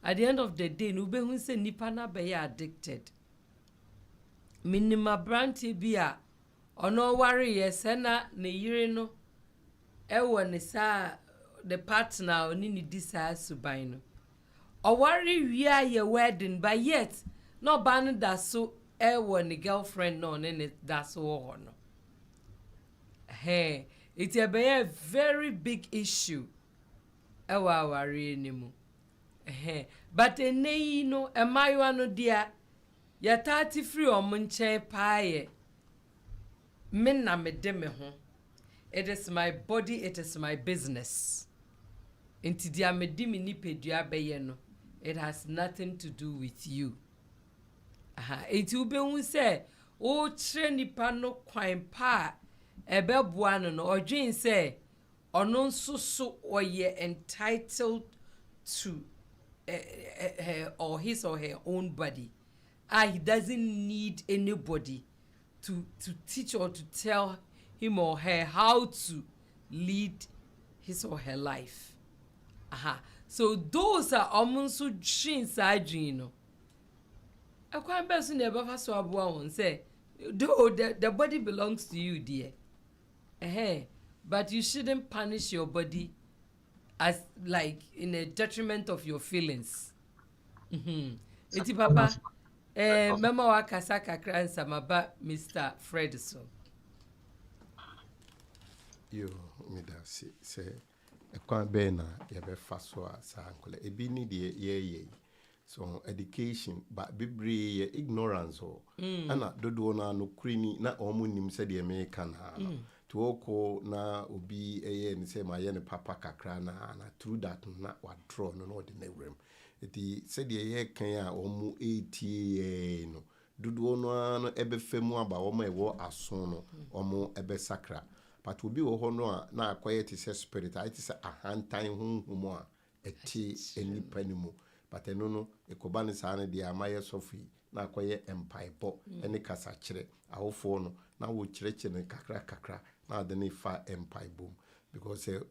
S5: At the end of the day, no be who say nipa na be addicted. Minima branti bia ono worry yesena ne yire no ewo ne sa the partner oni ni disa suban no. O worry wia ye wedding but yet no ban da so ewo ne girlfriend no ne da so ho no. Hey, it a very big issue. Ewa worry ni mu. But ene no emayiwa no dia ya 30 free omunche paaye me na me de me ho. It is my body, it is my business. Inti dia me di me ni pedua beye no, it has nothing to do with you. Enti ube hu se o kire nipa no kwan pa ebeboa no odwen se ono nso so oye entitled to or his or her own body. He doesn't need anybody to teach or to tell him or her how to lead his or her life. So those are almost dream side dream. I quite best never first one say, though the body belongs to you, dear. But you shouldn't punish your body as like in a detriment of your feelings. Eti papa mema wa kasa kakra nsamaba Mr. Fredson.
S7: Yo me da se ekwan be na ye be fa so a sa ankole ebi ni de ye so education but bebre ye ignorance o ana dodo na no krimi na omo nim se de me kan ha no tuoko na obi eye ni se ma ye ne papa kakra na through that na wa draw no de na wrem eti se de ye kan a omo etie no dodo no ebe femu aba omo ewo aso no omo ebe sakra but obi wo ho no a na akoye ti se spirit I ti se ahantan hunhumo a eti enipa ni mu but eno no ekoba ne sa ne de amaye sofi na akoye empaibo ene kasa kire awofo no na wo kireke ne kakra na de ne fa empaibo because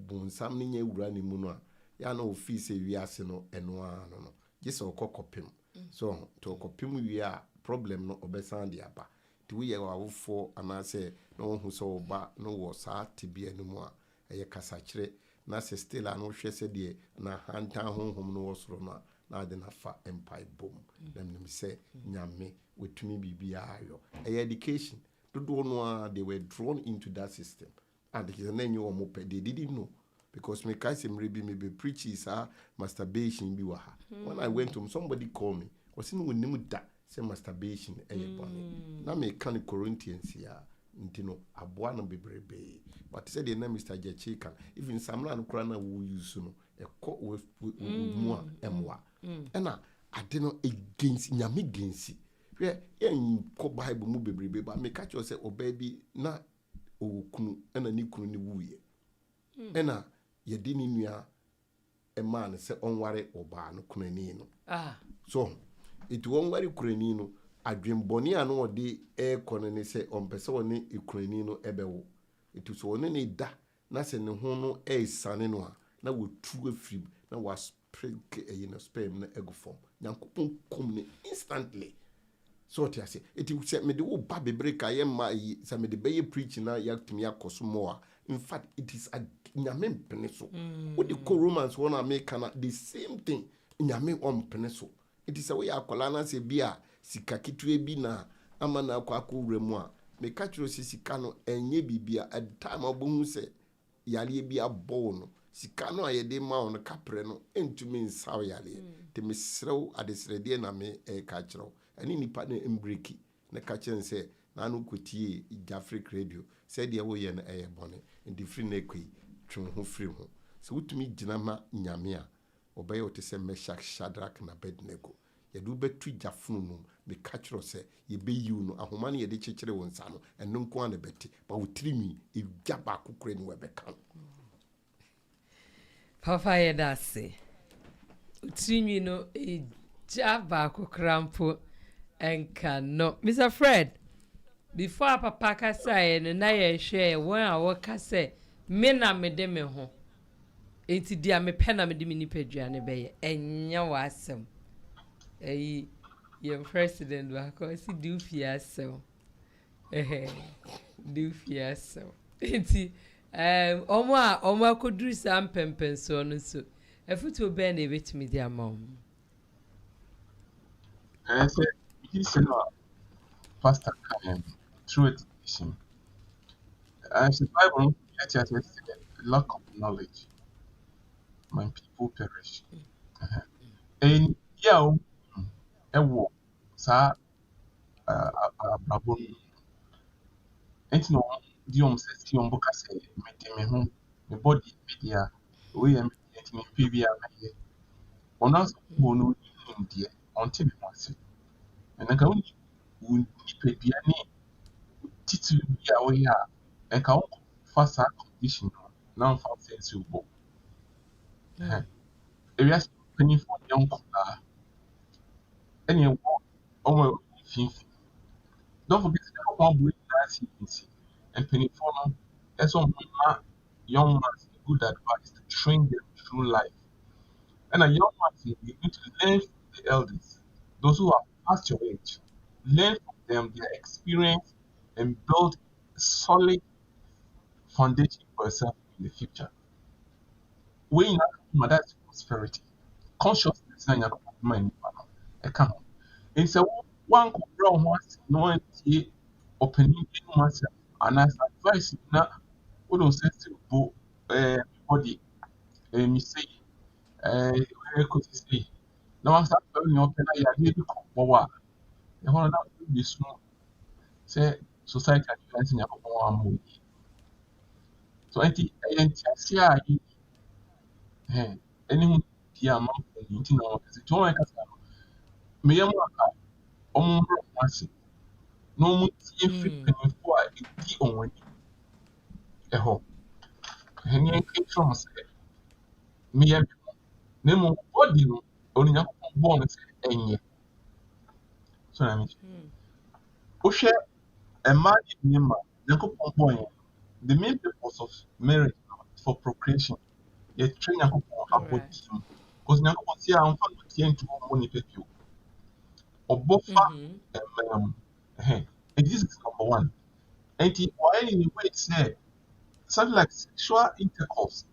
S7: bunsam ne nya wura ne mu no a ya na office wiase no eno a no gese okokopem so to okopem wi a problem no obesan de aba to we are for and I say no who saw ba no was hard to be anymore a casachre na se still an ohwe se de na hantan honhom no wosoro na de na fa empire bom dem nim say nyame wetumi bibia ayo education do no they were drawn into that system and the name you mo they didn't know because me kai sem rebi me be preaches masturbation bi wa ha when I went to somebody called me was in wonim da say masturbation bone na me kan Corinthians ya ntino aboa no bebrebe but said the name Mr. Jechika even samla no kra na wo use no ekọ mu a emwa na ade no against nyame against hwe en ko bible mu bebrebe ba me ka cho say obabi na okunu na ni kunu ni wuye na ye di ni nua e man say onware oba no kunu ni no so it onware kunu ni no adwemboni ano ode e kono ne se ompese woni ekurani no ebewo itu so woni ne da na se ne ho no e sane no a na wotu afiri na was spread na sperm na ego form nyankopon kom ne instantly so ti ase it se me de wo ba bebre ka ye ma yi se me de be ye preach na yaktumi akoso mo a in fact it is a nyame mpene so wo de ko romans wona make na the same thing nyame on mpene so it is a we akola na se bia sika kitwe bi na ama na akwa wuremu a me ka kiro sika no enye bibia at time obohu se yale bi abo no sika no ayede ma on kapre no entumi nsaw yale te mesrew adesrede na me ka kiro ani nipa na embreki na ka kyen se na no kotie Jafric radio se de wo ye na bone ndi free na ekwi twon ho free ho se wutumi gina ma nyame a obaye wote se Meshach, Shadrach na Abednego yadu betu jafunu no me kachiro se ye be yiu no ahoma ne ye de chekere won sa no eno nko an beti ba wotirimi e jaba kokore ni we be kan
S5: papa ye da se utirimi no e jaba kokrampo enka no Mr. Fred before papa ka say no na ye hwe won a wo ka say me na me de me ho enti dia me pe na me de me nipadua be ye enya wa asem your president because do fear so do fear so enti omo akoduru sam pempen so no so efutu be na ebetimi dia mam
S6: say he said pastor can through education as the Bible says lack of knowledge my people perish and yeah ewo sa ababon entino diom se si on boka se me ho me body media we am entino pbia me ona so no ndie onti me wase na ka uni pbia ni titu ya we ya e ka on fasa condition na fa sense ubo area penny for young any oh don't forget that one boy and penny for that's one young man good advice to train them through life. And a young man you need to learn from the elders, those who are past your age. Learn from them their experience and build a solid foundation for yourself in the future. When you have that's prosperity, consciousness and your mind, come on. And so one could brown once no opening myself and as advice now we don't say to body me say could say now I start telling you open I really what you want to be small say society advancing your own so I think anyone here among the know is it all me am omo wasi no mu tie fi penifo a edi onwani eho henye from say me am ne mo body no onya born say enye so na me o hwe a man ni ma yakopon born the main purpose of marriage for procreation ye train yakopon about because yakopon see am fa tie into money people obofa And this is number one. And why in the way it's said, something like sexual intercourse.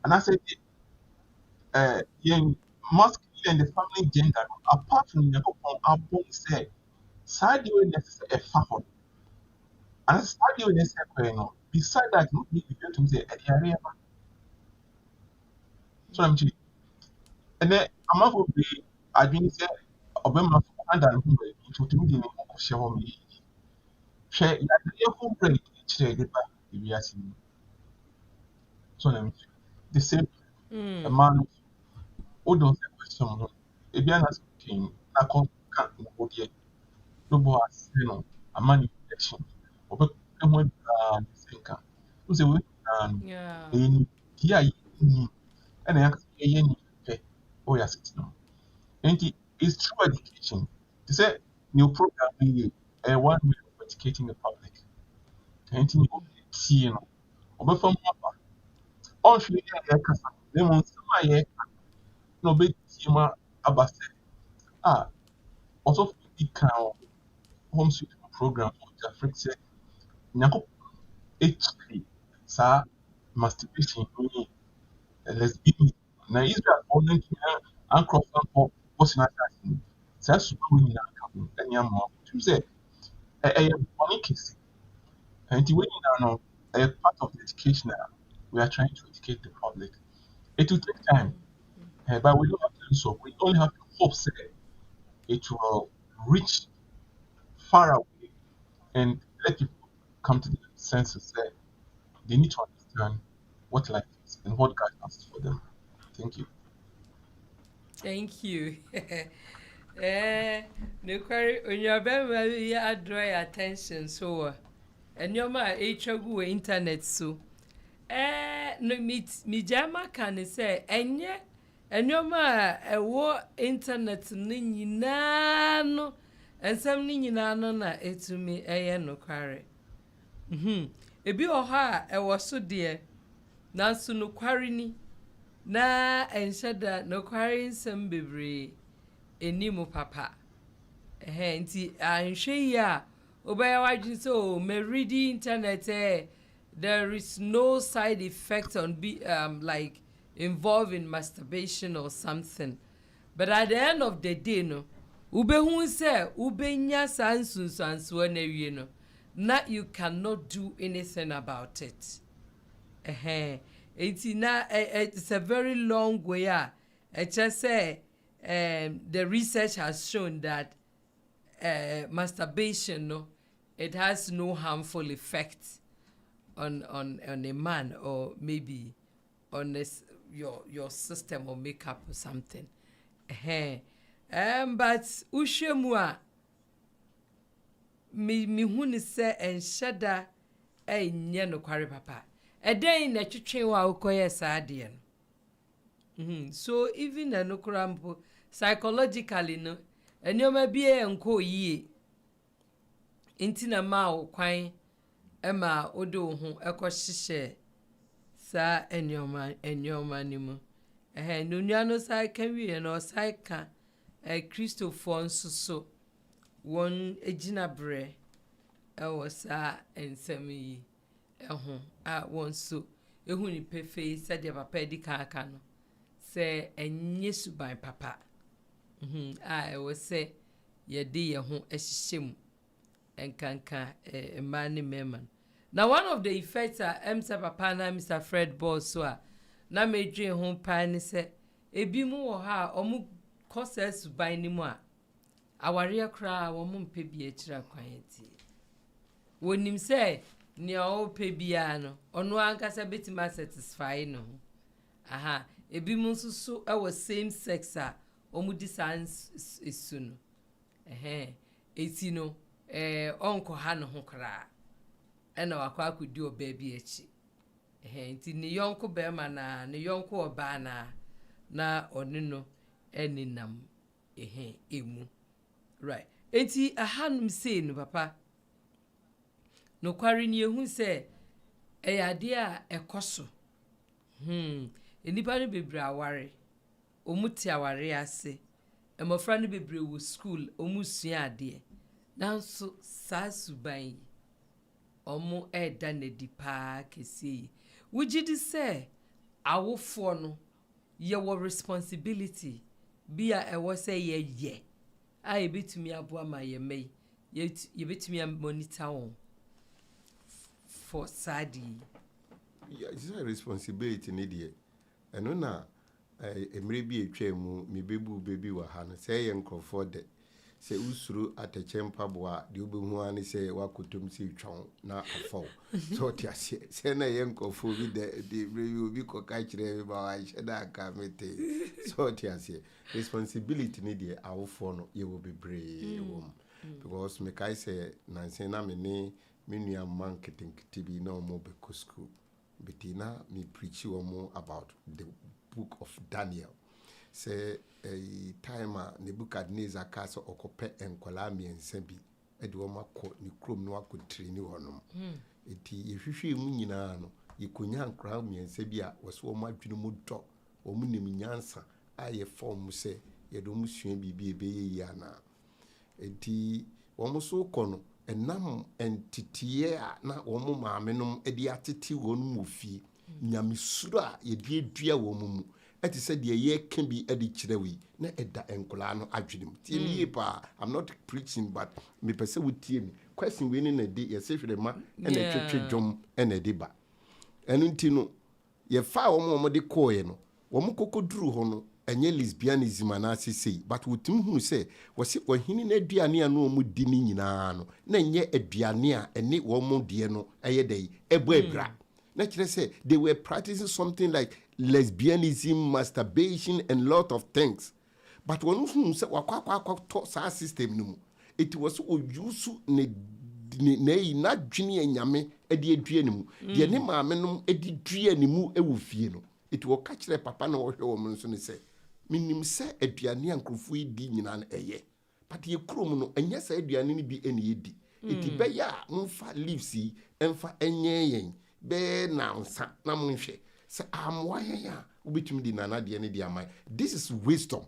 S6: And I said, young masculine and the family gender, apart from the our bone said, side you necessary a family. And side you necessary, beside that, you get to say, so I'm saying, and then I'm not going to be, I didn't say, Obama, and I'm going to do the show me. Share your home break each day, if you ask me. So I'm the same, a man who don't say question, if you're not speaking, I can't go there. No more, a manipulation. Or when the thinker, who's a way,
S5: Yeah.
S6: in here, and I can say, oh, yes, it's no. And it's true education. To say, new program, one way of educating the public. And you see, or from on Shia Kasa, they want some air, no big Tima Abbas. Ah, also, it can home sweet program of the Africa. Nako HP, sa masturbation, lesbian. Now, Israel, only and cross for what's not that. That's going to and young mom. To say, a funny case. And when you know, a part of the education now, we are trying to educate the public. It will take time, but we don't have to do so. We only have to hope that it will reach far away and let people come to the senses that they need to understand what life is and what God has for them. Thank you.
S5: Thank you. No query when you're very I draw your attention so and you're my HO internet so no me jama can say and you're my war internet nina no and some nina no na to me no query. Ebi oha e was so dear nanso no query ni na enhyeda no query nsem bebre enimu papa nti anhwe ya obaya wajin so me read the internet there is no side effect on like involving masturbation or something, but at the end of the day no ubehu say ubenya sansunsanso na wie no na you cannot do anything about it. It's a very long way. It just say the research has shown that masturbation, no, it has no harmful effect on a man or maybe on your system or makeup or something. But ushemua mi huni se enshada enye no kware papa. Eden na twetwen wa ukoye saade no. So even na no krampo psychologically no enioma bie enko yie enti na ma okwan ema odo ho ekohihye sa enioma ni mu no nua no sai kan wie no sai ka Christopher nsoso won ejina bre ewo sa ensem yi a won so ehu ni pefe se de papa di kaka no se enye suban papa ewo se ye de ye ho ehyehyem enkanka mani meman. Now one of the effects Mr. Papa na Mr. Fred Boss so na medwe ho pa ni se ebi mu wo ha omu kosa suban ni mu a aware kra wo mu mpe bi akira kwan ti wonim se ni o pe bia no ono ankasa betima satisfy no ebi mu nso e same sex a omu distance isu no eti no onko ha no ho kra ena wakwa akudi oba bi echi enti ni yonko be ma na ni yonko oba na oni no eninam emu right enti ahanum say no papa no kware ni ehun se eyade a ekoso enipa no bebre aware omuti aware ase emofra no bebre wo school omusua ade nanso saa suban yi ɔmo ɛda na di paa kɛseɛ wogye di sɛ awofoɔ no yɛwɔ responsibility bi a ɛwɔ sɛ yɛyɛ a yɛbɛtumi aboa ma yɛmɛ yɛbɛtumi monitor wɔn for sadi.
S7: Yeah, it's a responsibility needed. And no na maybe a tray mu me baby wa han say yanko for the say usuru at a champa boa the ubuani say wakutum si chong na a fall. So tia say na yanko for the review be kokachre ba shada kamete. So tia say responsibility needed our phone you will be brave because me kai say nanse na me nua marketing TV no more be school. Betina me preach you more about the book of Daniel. Say a timer Nebuchadnezzar castle okope enkwala mi ensebi edwoma ko ni krom no akotreni honom. Eti yehwehwe mu nyina no yikonya ankra mi ensebi a wo so mo adwene mu dɔ omu nim nyansa aye form se yedo mu sua bibi ebeye ya na. Eti wo so kɔ no enam entitiye na womo maamenom edi atete wonu mu fie nyamesuro a yedi edua wo mu eti se de ye ka bi edi kirewi na eda enkola no adwenem tie mi pa. I'm not preaching but me pese wotie mi question we ni na de ye se hwere ma na twetwe dwom na de ba enu nti no ye fa womo de koye no womo kokoduru ho no enye lesbianism anase sei but wotim hu se wose ohini na aduane anu omu di ni nyina no na enye aduane a ene wo mu de no eye dai ebo abra na kire se they were practicing something like lesbianism, masturbation and lot of things but wonu hu se wakwa to sa system no mu it was ojusu ne na dwene anyame ade adua ne mu de ne maamenom ade dua ne mu ewu fie no it will catch the papa na wo hwe wo mu so ne se minim se aduane ankrofo yi di nyina na eye but ye krom no enya se aduane ni bi ene yedi eti be ya mfa leaves yi emfa enye yen be na nsa na monhwe se amwa ya ubitumi di nana de ne di amai. This is wisdom.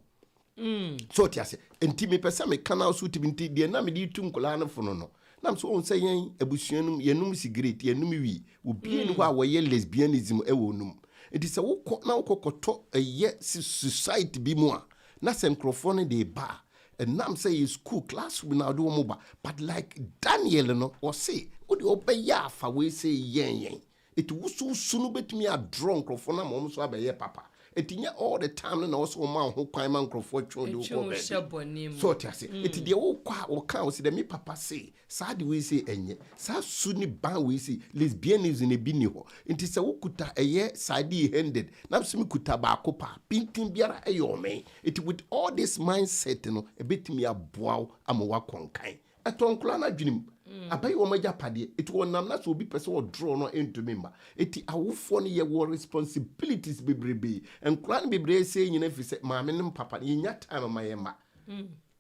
S7: So tiase enti me pesa me kana so tibinti de na me di tunkola na fono no nam so on se yen abusuanum yenum cigarette yenum wi obi ni ho a wo ye lesbianism e wo num. It is a woko na wokokoto eye society bi mu a na se microphone de ba and nam say is school class we now do mo ba but like Daniel no or say wo de obeya fa we say yen it wusu sunu betumi a draw microphone na mo so abaye papa etinya all the time na also ma ho kwan ma microphone twa do ko be so tiase eti wo kwa wo kan wo se de me papa say sa de we say enye sa suni ban we say lesbianism ne bi ni ho enti se wo kuta eye side handed na so me kuta ba kopa pintin biara eyo me eti with all this mindset no e betimi aboa amawa konkan etonkla na dwenim abai wo maja pade it won nam na so obi pese wo draw no into member eti awofo no ye wo responsibilities bebrebe enkura no bebrebe say nyina fi se maame nem papa ye nya time ma ye ma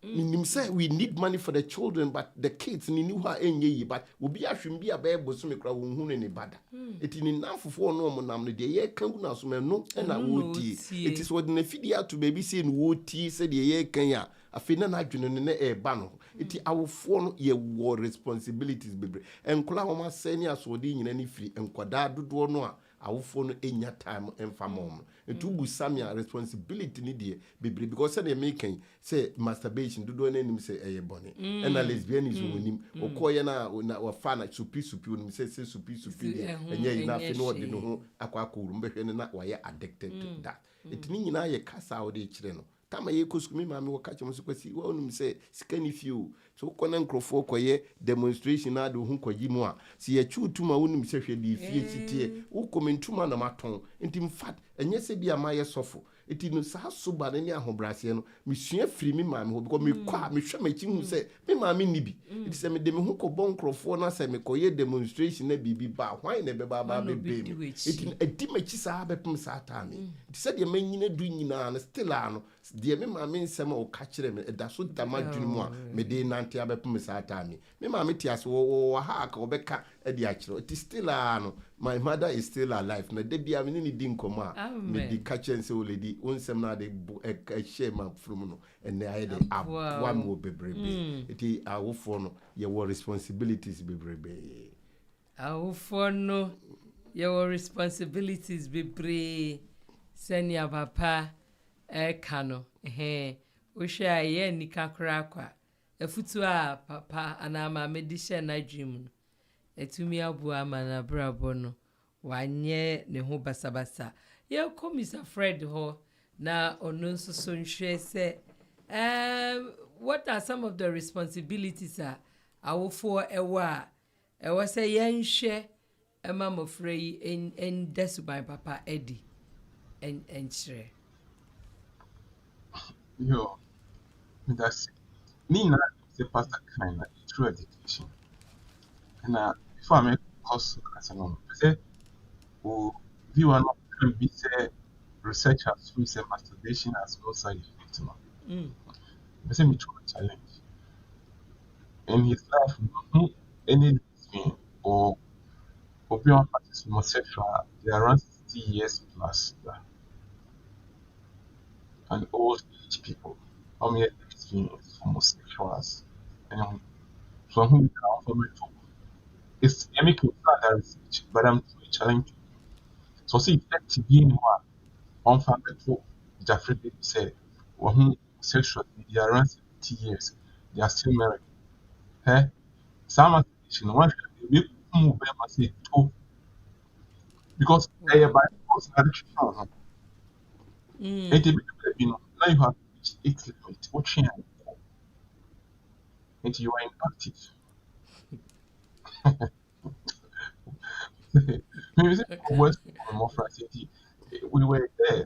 S7: minim say we need money for the children but the kids ni hu a enye yi but obi ahwem bi abai so me kura wo hu ne bada eti ni namfofo no mo nam no de ye kan na so me no na wo tie it is what na fidia to baby say no wo tie say de ye kan ya afina na adwene ne e ba no eti awofo no ye wo responsibilities bebre enkola ho ma sani asode nyina ni firi enkoda dodo no a awofo no enya time emfa mom etu bu samia responsibility ni de bebre because say me kan say masturbation dodo na nim say eye bone and lesbianism wonim okoye na wa fa na supi wonim say supi de enye na fi no de no ho akwakuru mbehwe ne na wa ye addicted to that etini nyina ye kasa ode kire no tama ye koskumi maame wo kache mo sokwasi wo onum se skani fiu so kona nkrofo koye demonstration na do hu kwaji mu a si ye twutuma wonum se hwede fie titie wo komentuma na maton enti mfat enye se bia ma ye sofo eti no sa soba ne ahobrase no mesua firi mi maame ho because me kwa me hwe machi hu se me maame ni bi eti se me de me hu ko bon nkrofo na se me koye demonstration na bibi ba hwan na be ba be eti edi machi sa bepem sa ta me eti se de manyina du nyina na still ano deɛ me maame nsɛm a ɔka kyerɛ me ɛda so dama dwene mu a mede nante abɛpo me saa taa me maame te ase wɔ ha aka wɔbɛka de akyerɛ it is still no my mother is still alive na da bia me ne di nkɔmmɔ a mede ka kyerɛ sɛ wɔledi wo nsɛm no ade ɛhyɛ ma from no ɛnɛ ayɛ de aboa me wɔ bebrebe ɛti awofoɔ no yɛwɔ responsibilities bebrebe
S5: awofoɔ no yɛwɔ responsibilities bebree sɛnea papa ɛka no wohwɛ a yɛ nnika koraa kwa afutu a papa anaa maame de hyɛ n'adwene mu no ɛtumi aboa ama n'abrabɔ no wanyɛ ne ho basabasa yɛkɔ Mr. Fred hɔ na ɔno nso so nhwɛ sɛ what are some of the responsibilities a awofoɔ ɛwɔ a ɛwɔ sɛ yɛnhwɛ ɛma mmɔfra yi ɛnda suban papa adi ɛnkyerɛ
S6: Yo, that's me now. The pastor kind of true education. And before I make course as a mom, I say, oh, we are not going to be say researchers who say masturbation as well side effect. I say me true challenge. In his life, any lesbian or beyond practice homosexual, they are around 60 years plus. And old age people, how many lesbians, homosexuals, and so who are for me too. It's making further research, but I'm too challenging. So see, effective being one on family too. Jeffrey said, well, homosexual, they are around 70 years, they are still married. Hey, some association, one should be move them and say two because they are by force addiction. It is now you have reached its limit. What change? And you are inactive. Maybe it's worse for more facility. We were there.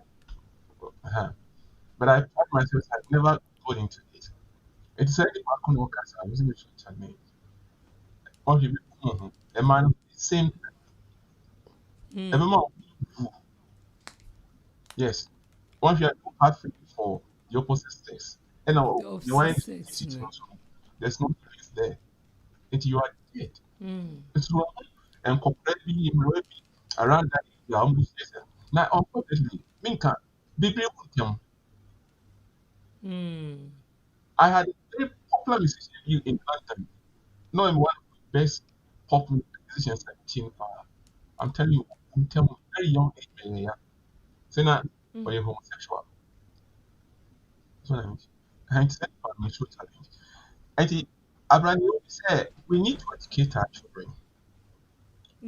S6: But I found myself I never got into it. It's said if I couldn't work as I was in the church name. Or you a man same every month. Yes. Once you are too hard for the opposite sex, and now you are in a situation, there's no place there. And you are dead. It's wrong. And completely around that, you are almost dead. Now, unfortunately, Minka, Bible I had a very popular musician in London. Knowing one of the best popular musicians like Tim Power. I'm telling you, very young age, so now, for you're homosexual. That's what I mean. And it's not a mutual challenge. I think Abraham said we need to educate our children.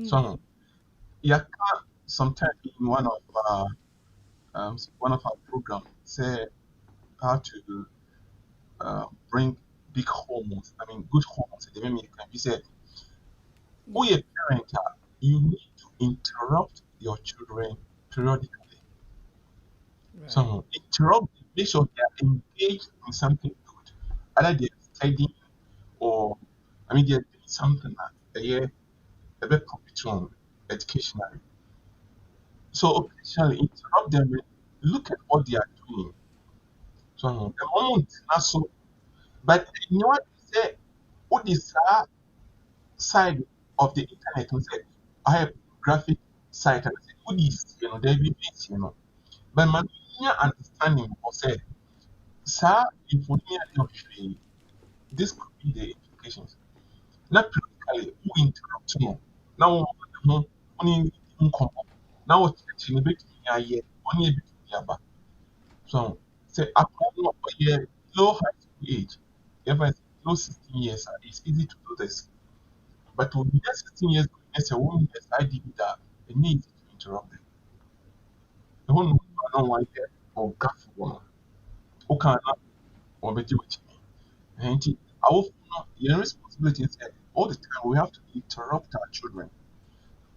S6: So, yeah, sometimes in one of our programs, say how to bring big hormones. I mean, good hormones. The way we said, we a parent, you need to interrupt your children periodically. Right. So interrupt, make sure they are engaged in something good. Either they're studying or they're doing something a bit professional, educational. So occasionally interrupt them and look at what they are doing. So the moment not so, but you know what they say, what is that side of the internet? We say I have graphic site and I say, what is there be bits, But my understanding was said, sir, if we need this could be the implications. Not politically, who interrupt now only income. Now what's a bit yet, only a bit yaba. So say upon a year low high school age, ever low 16 years, it's easy to do this. But when you 16 years, as a woman, yes, I did that, it needs to interrupt them. The whole no one here or gaff woman who cannot or be with me. And our responsibility is that all the time we have to interrupt our children.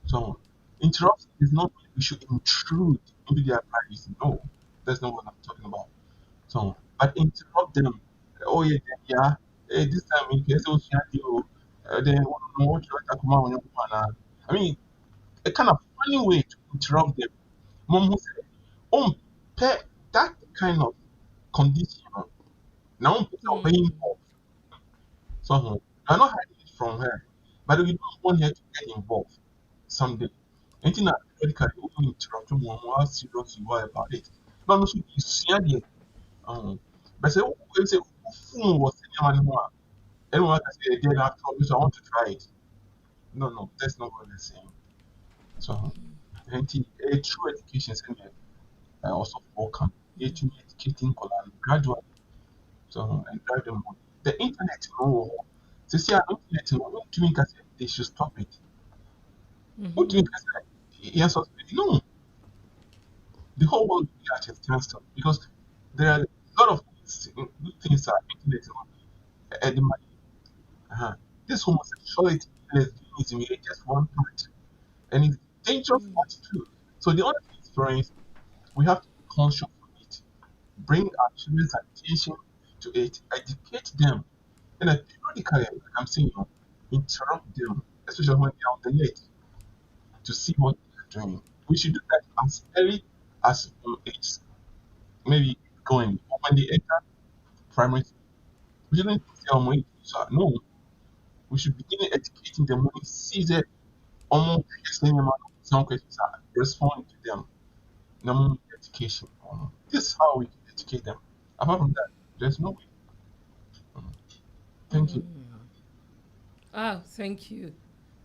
S6: So interrupt is not we should intrude into their privacy. No, that's not what I'm talking about. So but interrupt them. Oh yeah, this time in case you then what you I mean a kind of funny way to interrupt them. Mom who said, pet that kind of condition. Now people are being involved. So I'm not hiding it from her, but we don't want her to get involved someday. Anything that periodically we interrupt them how serious you are about it. But also you share the but say phone was anyone can say again after all, so I want to try it. No, that's not what they're saying. So a true education center also welcome. Educating gradually. So and drive them on. The internet, to see our internet, what do you think they should stop it? What do you think? Yes, no, the whole world will be at a standstill because there are a lot of good things that internet at the money. This homosexuality, lesbianism is just one part, and it's dangerous part too. So the only thing is, friends, we have to be conscious of it, bring our children's attention to it, educate them, and then periodically, like I'm saying, interrupt them, especially when they're on the net, to see what they're doing. We should do that as early as age, maybe going when they enter primary school. We shouldn't say no. We should begin educating them when we see that almost some questions are responding to them. No education. This is how we can educate them. Apart from that, there's no way. Thank you.
S5: Thank you.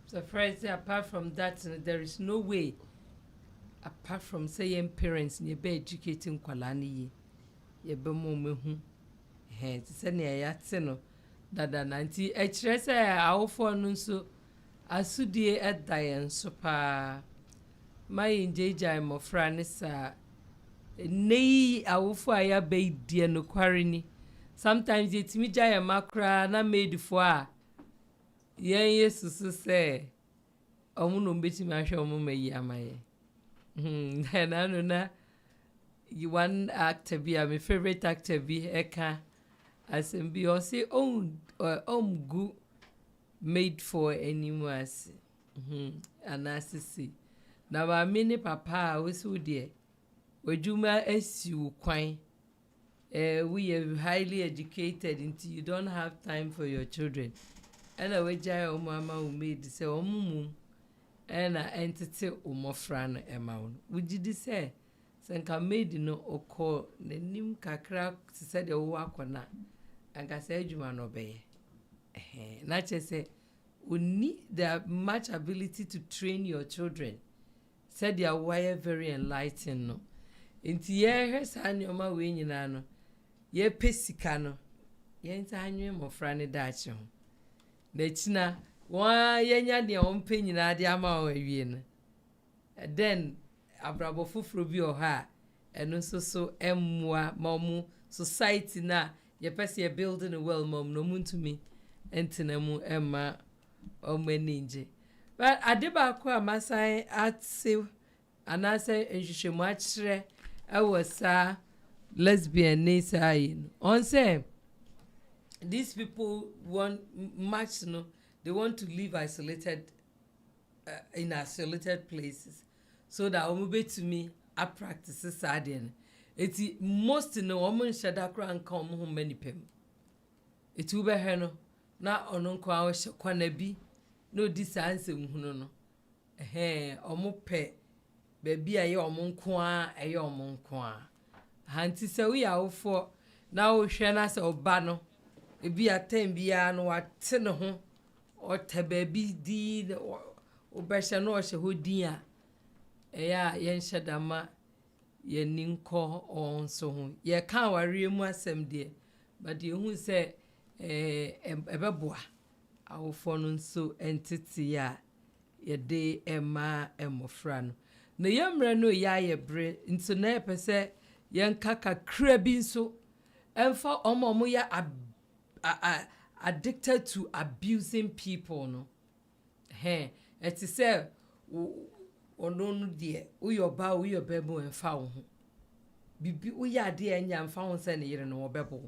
S5: So, friends, apart from that, there is no way, apart from saying parents, you be educating Kwalani, you be more to send your yatseno, that the 90 HRS, our phone so as soon at Diane Sopa. My injaja mo franisa nei awofo aya be die no kwareni sometimes it me jaya makra na made for a yen yesusu say omu no beti ma hwe omu mayi amaye na no na you one actor be my favorite actor be eka asem bi o say gu made for anyone anasisi na ba mini papa we so de wajuma asiu kwan we are highly educated until you don't have time for your children and we jai o mama who made say o mumum and entity o mofra no ema wo gidi say senka made no okọ nanim kakra se de wo akona anka say adwuma no be na che say we need the much ability to train your children. Said they are wire very enlightened no. Inti ye hesa anyoma we nyina no. Ye pesika no. Ye nta anwe mofra ne daache ho. Na china wa ye nya de ompe nyina de ama o awie no. Then abrabo fufuro bi o ha eno so emwa mamu society na ye pese ye building a well mom no muntumi entina mu emma o maninje. But adeba ko amasan atse anase enhwehwemu akire awasa lesbian nation on say these people want much no they want to live isolated in isolated places so that omubetumi a practice sadin eti most no omo nhyada kra nka omo ho manipem eti ube he no na ono nko a wo kwana bi no di sanse nhunu no omo pe baby aye omo nko a eye omo nko a hanti se we awofo na wo hwe na se oba no ebi atem bia no wate ne ho o te baby di o behye no o hye ho din a eya ye nhyadama ye ninko on so ho ye kan ware mu asem de but ye hu se ebeboa awofo no nso entity ya ye de ema emofra no na yemre no ya ye bre nso na epese ye nkaka kra bi nso emfa omo ya addicted to abusing people no it is say ono no de uyoba uyobebo emfa wo ho bibi uyade enya emfa wo se ne yire no obebo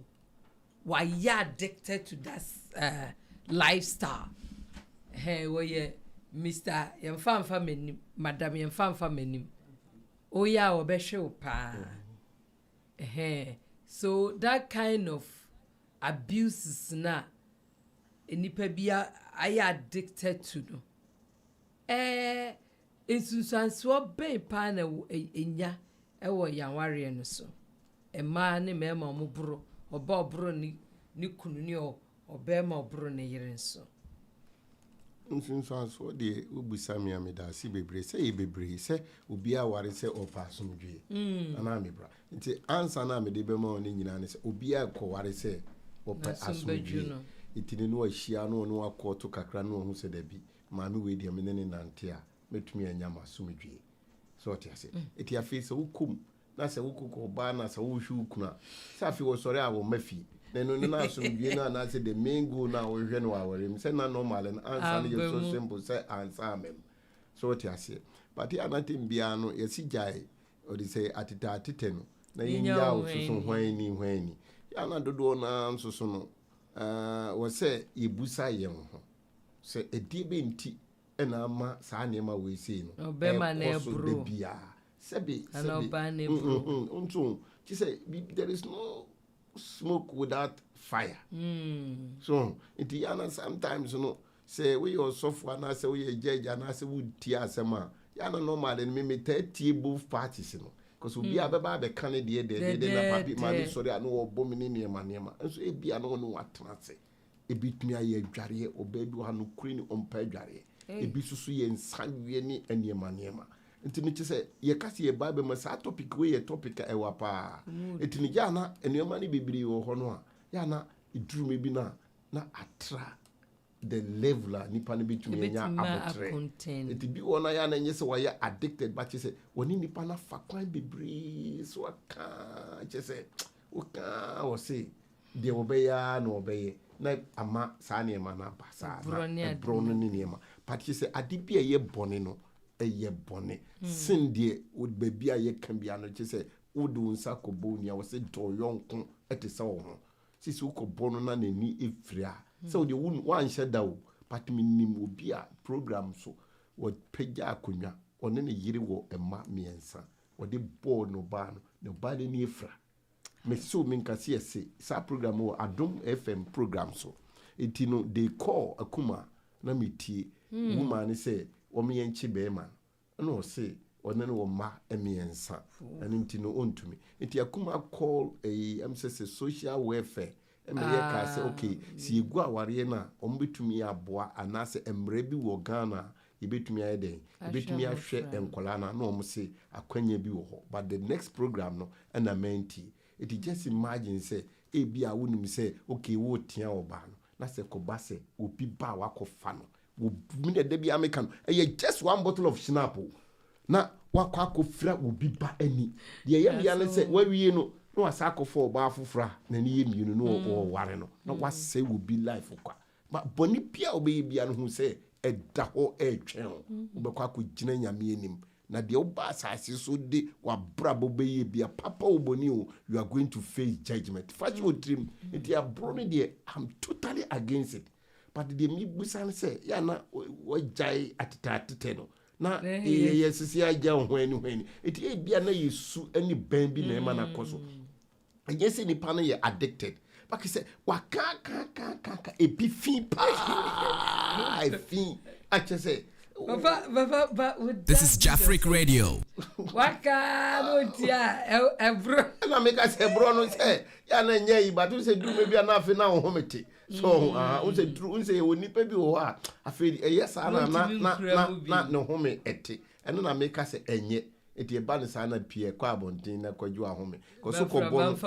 S5: why you addicted to that lifestyle we Mr. Yemfa menim madam Yemfa menim oya obehwe pa So that kind of abuses na enipa bia are addicted to no. Insunsanso ben pa na enya ewo yanware no so. Ema ne mema omubro, oba obro ni kunu ni obema obro ne yere nso.
S7: Nsunsanso de obusa me ameda si bebre se e bebre se obi aware se opa somdwe. Ana me bra. Nti ansa na me de be ma oni nyina ne se obi akọware se opa asomdwe. Itini no ahia no akọ kakra no hu se da bi. Maame we de me ne nante a metumi anya masomdwe. So ti ase. Eti afi se wukum na se wukuko ba na se wuhwu kuna. Se afi wo sori a wo mafi. Neno na asomdwe na say the main goal na wo hwe no aware say na normal and answer you so simple say answer amem. So ti ase. But ya na tembia no yesi jai or they say atita no na yinya wo so hwan ni ya na dodo na nso so no wo say yebusa ye ho say edi be nti na ama saa ne ma we say no
S5: obema na ebro
S7: bia sebi
S5: oba na ebro
S7: unto she say there is no smoke without fire. So it yana sometimes say we your software na say we judge and say we tia asema yana normal and me 30 both parties because we be abeba be kan de na papi ma sorry anu obo me ne ma nso e bia no watena se e bitumi aye adware oba bi ha no kuri ni ompa adware e bi susu ye nsanwe ni aniema nti me say ye kase ye ba be ma sa topic we ye topic e wa pa eti ni jana enioma ni bibiri wo ho no a yana iduru me bi na atra the level nipa ne bitumi nya abotre eti bi wona yana nye se wa ye addicted ba che se woni nipa na fa kwan bibiri so aka che se uka wo se de obeya na obeye na ama sa ne ma na ba sa na bro no ni niema but che se adibi ye bone no eye bone sin de would be a ye can be an say would sako bonia was a to yonko at the soul. Sis who could bono na ni ifria. So the one shadow, but minim will be a program so what peja kunya on any yiriwo and ma me and son or the board no ban nobody near fra. Me so minka see sa program or Adom FM program so. It they call a kuma na miti woman say omi enchi be man no say onen wo ma emiensa aninti no ontumi enti akuma call say social welfare emre ka say okay si egu aware na ombetumi aboa anase emre bi wo Ghana yebetumi ayeden yebetumi ahwe enkola na no om say akwanya bi wo ho but the next program no na menti it just imagine say e bia wonum say okay wo tia oba no na say ko ba say obi ba wakofa no wo mine de bia make no just one bottle of Schnapp na wakwa akofra obi ba ani de ye bia say wawie no no asako for ba afofra na ne ye mienu no o ware no na wasay obi life kwa ba boni bia obi bia no hu say eda ho etwen obekwa akogina nyame anim na de oba asase so de wa brabo be ye bia papa oboni o you are going to face judgment first you dream it ya bro me de I'm totally against it but the me busan say ya na wajai atata no na yesisi aja hwani eti e bia na yesu ani ban bi na ema na koso anyese ni pa na ye addicted but say waka ka ebi fi pa I feel say
S4: This is Jafric Radio.
S5: Waka no tia ebro
S7: na make us ebro no say ya na nya yi but say do me bia na afi na ho mete so say true say oni pa bi ho a afi yes na no ho me ete eno na make us enye eti e ba ne sa na pie kwa abontin na kwaju ahome ko so ko bon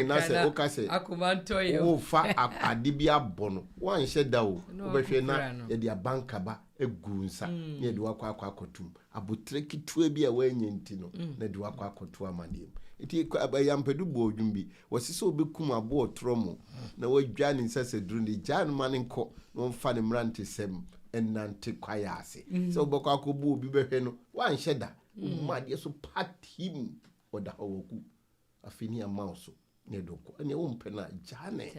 S7: na say o ka say
S5: akomanto ye
S7: o fa ade bia bono wan hye da o obehwe na ye dia banka ba egu nsa ye de wakwa akotum abotre kitua bi a wanya nti no na de wakwa akoto amadem eti yampadu bo odwumbi wasise obekum abo otromo na wadwa ne nsa seduru ne jan man nko no mfa ne mrante sem enante kwaya ase so obekwa akobu obi behwe no wan hye da umade so patim oda hawoku afini ya mouse ne doko ene wo mpe na jane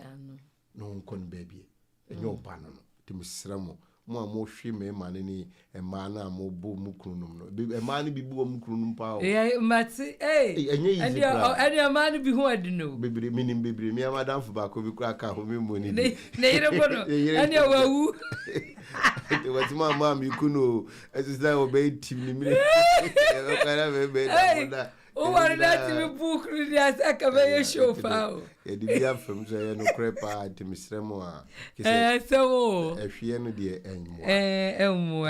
S7: no nkon baby enyo bana no timisramo mo a mo hwe me ma ne ni e ma na mo bo mu kunum no e ma ne bi bo mu kunum pa o
S5: mati enye man bi hu adi no
S7: bebre minim bebre mi madam fo ba ko bi kura ka ho me mo ni
S5: ne yire bono enye wawu
S7: te wati ma mi kuno esisa obey team ni mi e para be da
S5: o wari that me book ni asaka be show fa o
S7: e di bia fam so ye no crepa antimisremo a
S5: so
S7: ehwe no de enmo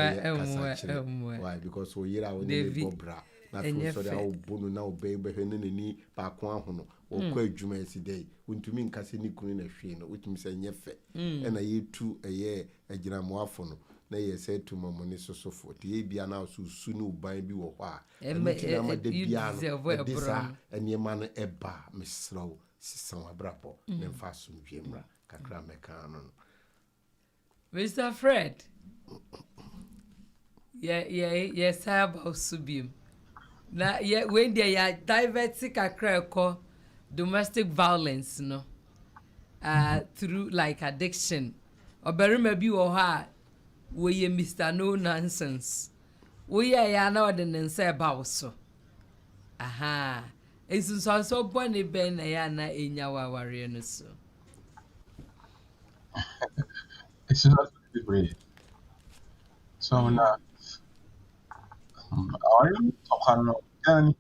S7: why because o yira o ni bobra na so so o bonu na obey be hwe ni ba ko ahono o kwa adwuma esi dey untumi nkase ni kunu na hwe no utumi se nyefe e na yetu eye agira moafo no na ye say to mama ni sosofo te ye bia na so su no ban bi wo ho a na ma de bia no disa eniema no eba mesrawo sisan abrapo ne mfa so ndwemra kakra meka no
S5: Mr. Fred yeah say about subim na when they are diverting kakra ko domestic violence no through like addiction oberima bi wo ha we ye Mr. No Nonsense we ya na ordinance say about so aha esu so boni ben na ya na enya waware no so
S6: it's not really so na are you talking about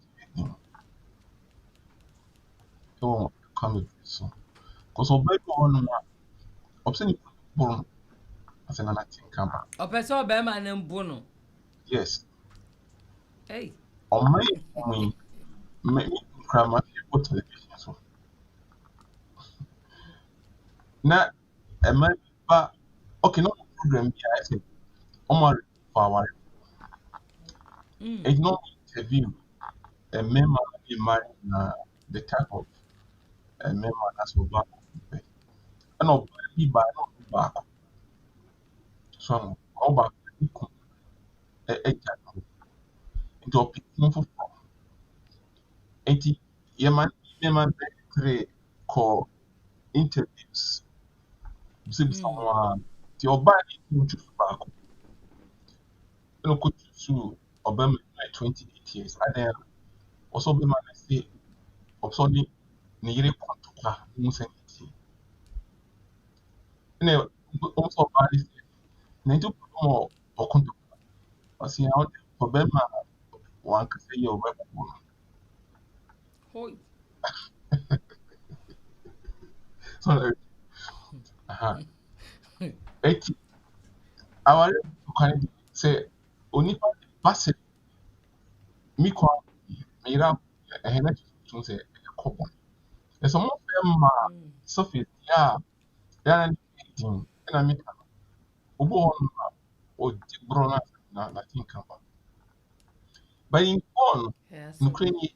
S6: so come so cuz obey on ma obseni born as an acting camera
S5: opeso be ma ne mbu no
S6: yes
S5: hey
S6: on me crama for television so na ba okay no program bi I say Omar for our it's not interview a member in mind the type of a member that's what back and no be by no back so all back into a people for anti yeman create call interviews someone your body to back no could to Obama 28 years and then also be man say obsoni ni yire kwantokwa musaniti ne also body ne to mo okontokwa asi ya Obama wan ka say your back
S5: hoy
S6: so eti our can say only pass mi kwa mira ehena tun say kopo e so mo fe ma surface ya din na mi ka obo on o di brona na think about but in on Ukraine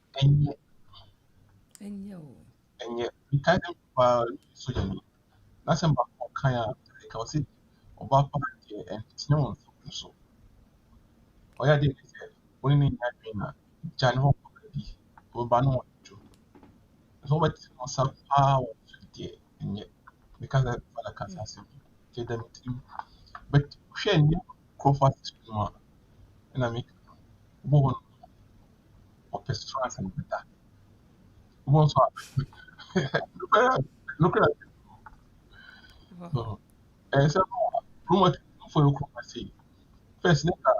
S6: enye because of social na sem ba kan ya ka o si oba pa and no so oya dey say only ni na jan ho bi oba no to so what no sa power dey enye because of the cancer ke dem team but share ni Crawford no na make bo orchestras and that bo so look at so so promote for your say first nigga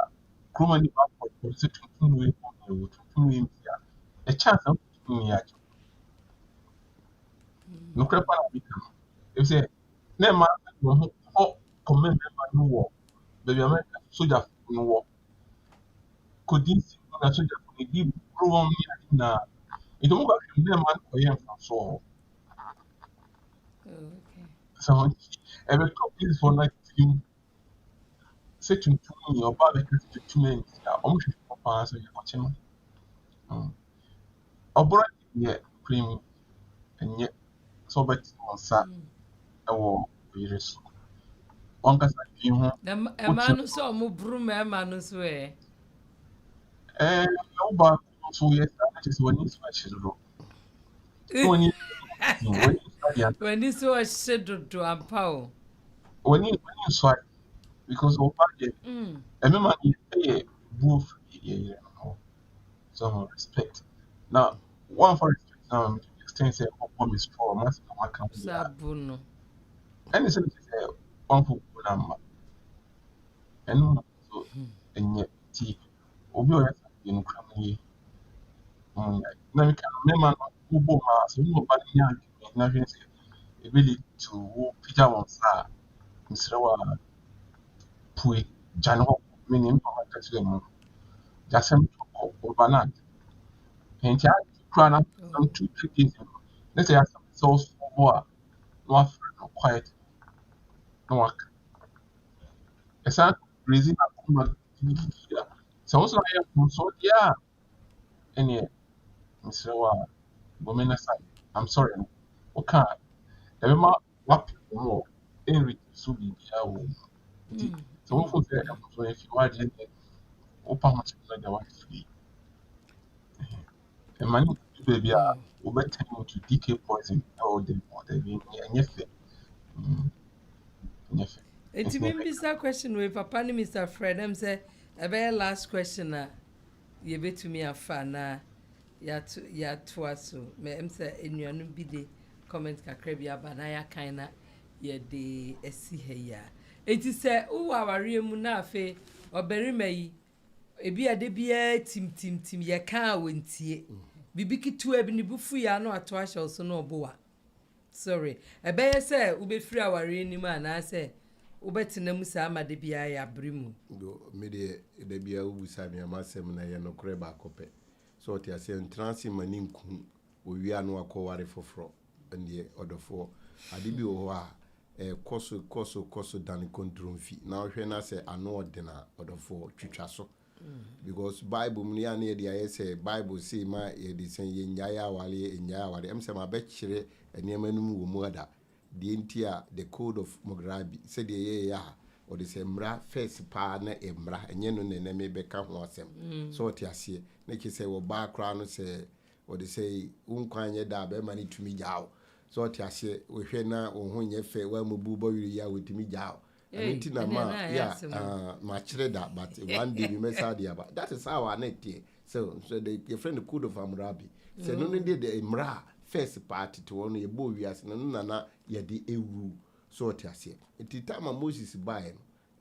S6: Kruma ni back for the tuntun we tuntun we a chance of me ya no crap na big if say na ma no ho comment member no wo baby America soldier no wo could this na soldier for the Kruma ni na it don't go na man ko yen so
S5: okay
S6: so every topic for like c'est une tournée on parle avec une tournée on je pense que c'est un obora ye cream enye so bet on sa e wo yereso on ka sa bi ho
S5: emanu so mo brum emanu so
S6: no ba so yes that is when it's special
S5: when this was scheduled to ampao
S6: when you so because of budget. Remember, you pay both some respect. Now, one for respect, extend say home is for mass come
S5: Sabuno.
S6: and it's one for number. And so, and yet, tea, Obi in Cramley. Now, we can remember who bought so nobody nothing ability to Peter wants that. Mr. Pui, Jano, meaning to them. Jackson overnight. And I crown up some 2 days. Let's say some souls for more, no quiet, no work. A son raising up so also I am so yeah. And yet, Mr. Woman aside, I'm sorry. Okay. Remember what people more in which so be so if you are there, open much like the one free. The money baby are over time to DK poison or the and yes.
S5: It's been Mr. question with Papa and Mr. Fred. I'm say a very last question. You bet to me a fan. Ya to us so. Me say in your new biddy comment kakrabia banaya kinda ye de esi heya. It is say oh our mu na afe oberima yi ebi ade bia tim ye kan wontie. Bibi kitu ebi ni bufu ya no ato ahye so no obowa. Sorry. Ebe say ube free our ni ma na say ubetena mu sa amade bia ya brimu.
S7: Do me de bia ubusa me amasem na ye no kore ba kope. So ti ase entransi mani nku owi anu akoware foforo ande odofo ade bi o ho a koso dan kontromfi na ohwe na se anu odena odofo twitwa so because bible mu ya na ye dia say bible say ma ye di sen ye nyaya wale em se ma be kire eniema num wo mu ada de ntia the code of Mograbi said ye ya or the same mra first pa na emra enye no na me be ka ho asem so ti ase na ki say wo ba kra no say or the say unkwanye da be mani tumi jawo so ti ase wo hwe na wo ho nye fe wa mu bu bo yiri ya wo tumi jawo anti na ma ya ma kire da but one day we mess out there but that is how I net so the your friend the code of Mograbi say no need the emra first party to one ye bo wiase na ye de ewu so tiase enti time Moses buy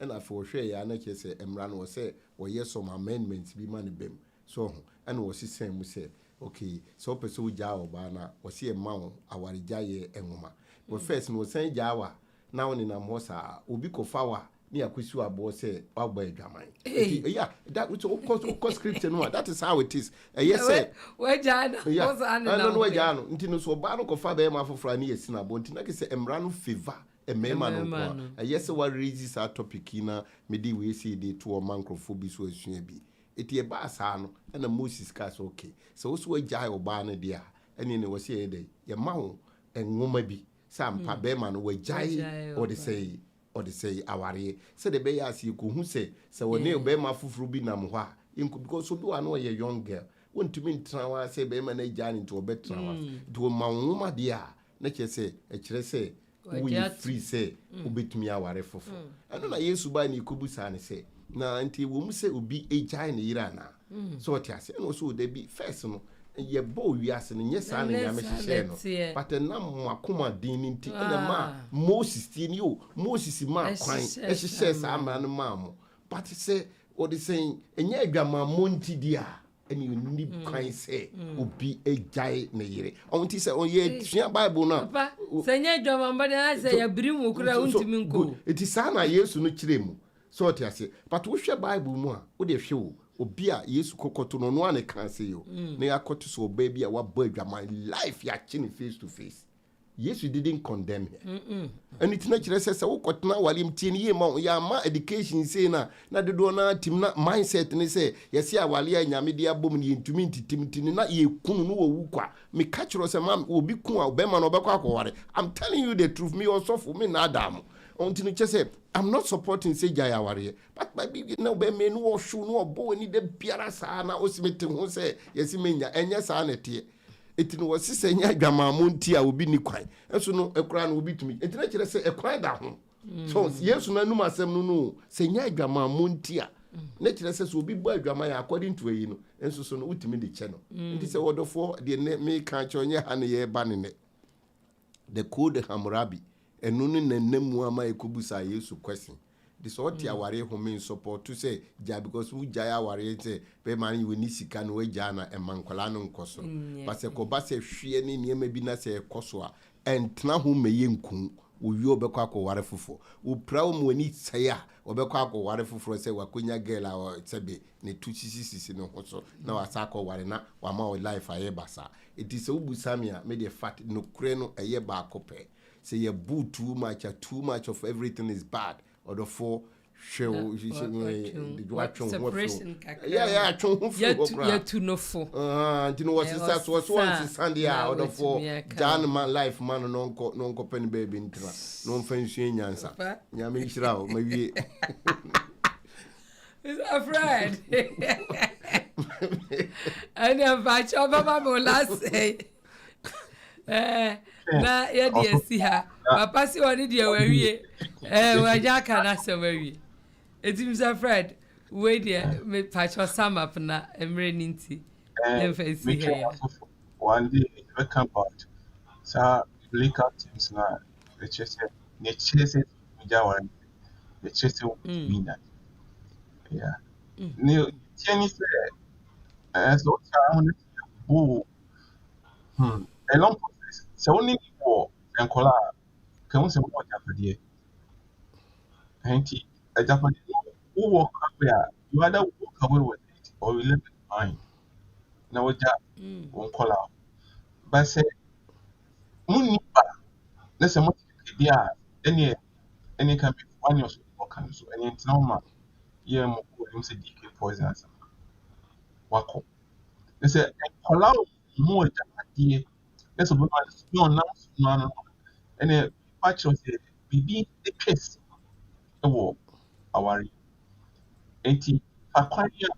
S7: no na for hwe ya na ke say emra no say wo ye some amendments bi man bem so and wo si sen mu say okay so person uja oba na wo si e ma wo awarija ye enwoma but first no sen jawa na woni na mo sa obi ko fawa ni akwisi abo say wagba adwaman yeah that which of script no that is how it is yes say
S5: we jana was an
S7: no we jana nti no so ba no ko fa be ma fofora ni yesi na bo nti na ke say emra no favor emema no yes what raises our topic na me di we see the to microphobia so asua bi eti e ba sa no na Moses ka so okay so so jai oba no dia eni ne wo say dey ye ma ho enwoma bi sam pa be ma no we jai or they say aware say the be ya see ko hu say woni be ma fufuru bi nam ho a because so do ano ye young girl wontumi ntra wa say be ma na jani into obetra wa do ma nwoma dia na che say e kire say we free say obetumi aware fofo eno na Yesu ba ni kubusa ne say na nti wo mu say obi ejai ne yira na so ti ase no so de bi first no ye bo wiase no nyesa na nyame hye no but na makoma din nti na ma Moses ti ni o Moses ma kwan e hye sa ma no ma mo but say o de say enye adwama monti dia eni ni kwan say obi ejai na yire on ti say on ye tua Bible na
S5: say enye adwama mbade na say ya birimu kura untimi nko
S7: eti sa na Yesu no kire mu so ti ase but wo hwe Bible mu a wo de hwe o obi a Yesu kokoto no no ane kan say yo na yakoto so baby a wa boy my life ya chini face to face Yesu didn't condemn him and it na kire say wo kotena wale mtie ni ye ma ya ma education say na dodo na tim na mindset ni say yesi awale ya nyame de abom ni ntumi ntitim na ye kunu no wo kwa me ka kiro say ma obi kun a obema no obekwa akware I'm telling you the truth me also for me na adam until you say I'm not supporting say jayaware but baby no be me no show no obo ni de biara sa na osimete ho say yesi menya enye sa na tie etino wasi say nya adwama monti a obi ni kwan enso no ekura no obi tumi etina kire say ekwan da ho So yes na num asem no se nya adwama montia na kire se so obi bo adwama ya according to yi no enso so no utimi de che no nti se wodofo de ne me ka che onye ha ne ye ba ne the code Hammurabi enu ne nanamu ama ekobusa Yesu question this what ya ware home support to say ja because we ja ya ware say be man you ni sika no we ja na emankola no nkoso but se ko ba se hwe ne niam bi na se ekoso a entna ho meye nkun owi obekwa ko ware fofo wo prawo mo ni tsaya obekwa ko ware fofo se wakonya girl a sebe ne tuchisisi no hoso na wasa ko ware na wa ma o life aye basa it is obusamia me the fat no kure no eye ba kope say you boo too much of everything is bad or the four show the separation yeah
S5: to no for
S7: you know what is was once Sunday or the four John man life man no pen baby intra no fancy nyansa nyame hira maybe
S5: is afraid and I'm back over my last say na ye de si ha papa si woni de wawie wa ja kana se wawie etim sa Fred we de me pacho sum up na emre ninti em fancy here
S6: one day it will come out so legal teams na the chase jawan the chase winner yeah ni tieni se so I want a long process so only for enkola can we say what Japanese hanky a Japanese who walk away you either walk away with it or you leave it behind now what won't call out but say munipa let's say what idea any can be one year or can so any normal yeah mo him say DK poison as wako let's say enkola more Japanese let's say no and a patch of the BB the case war our 80 Aquaria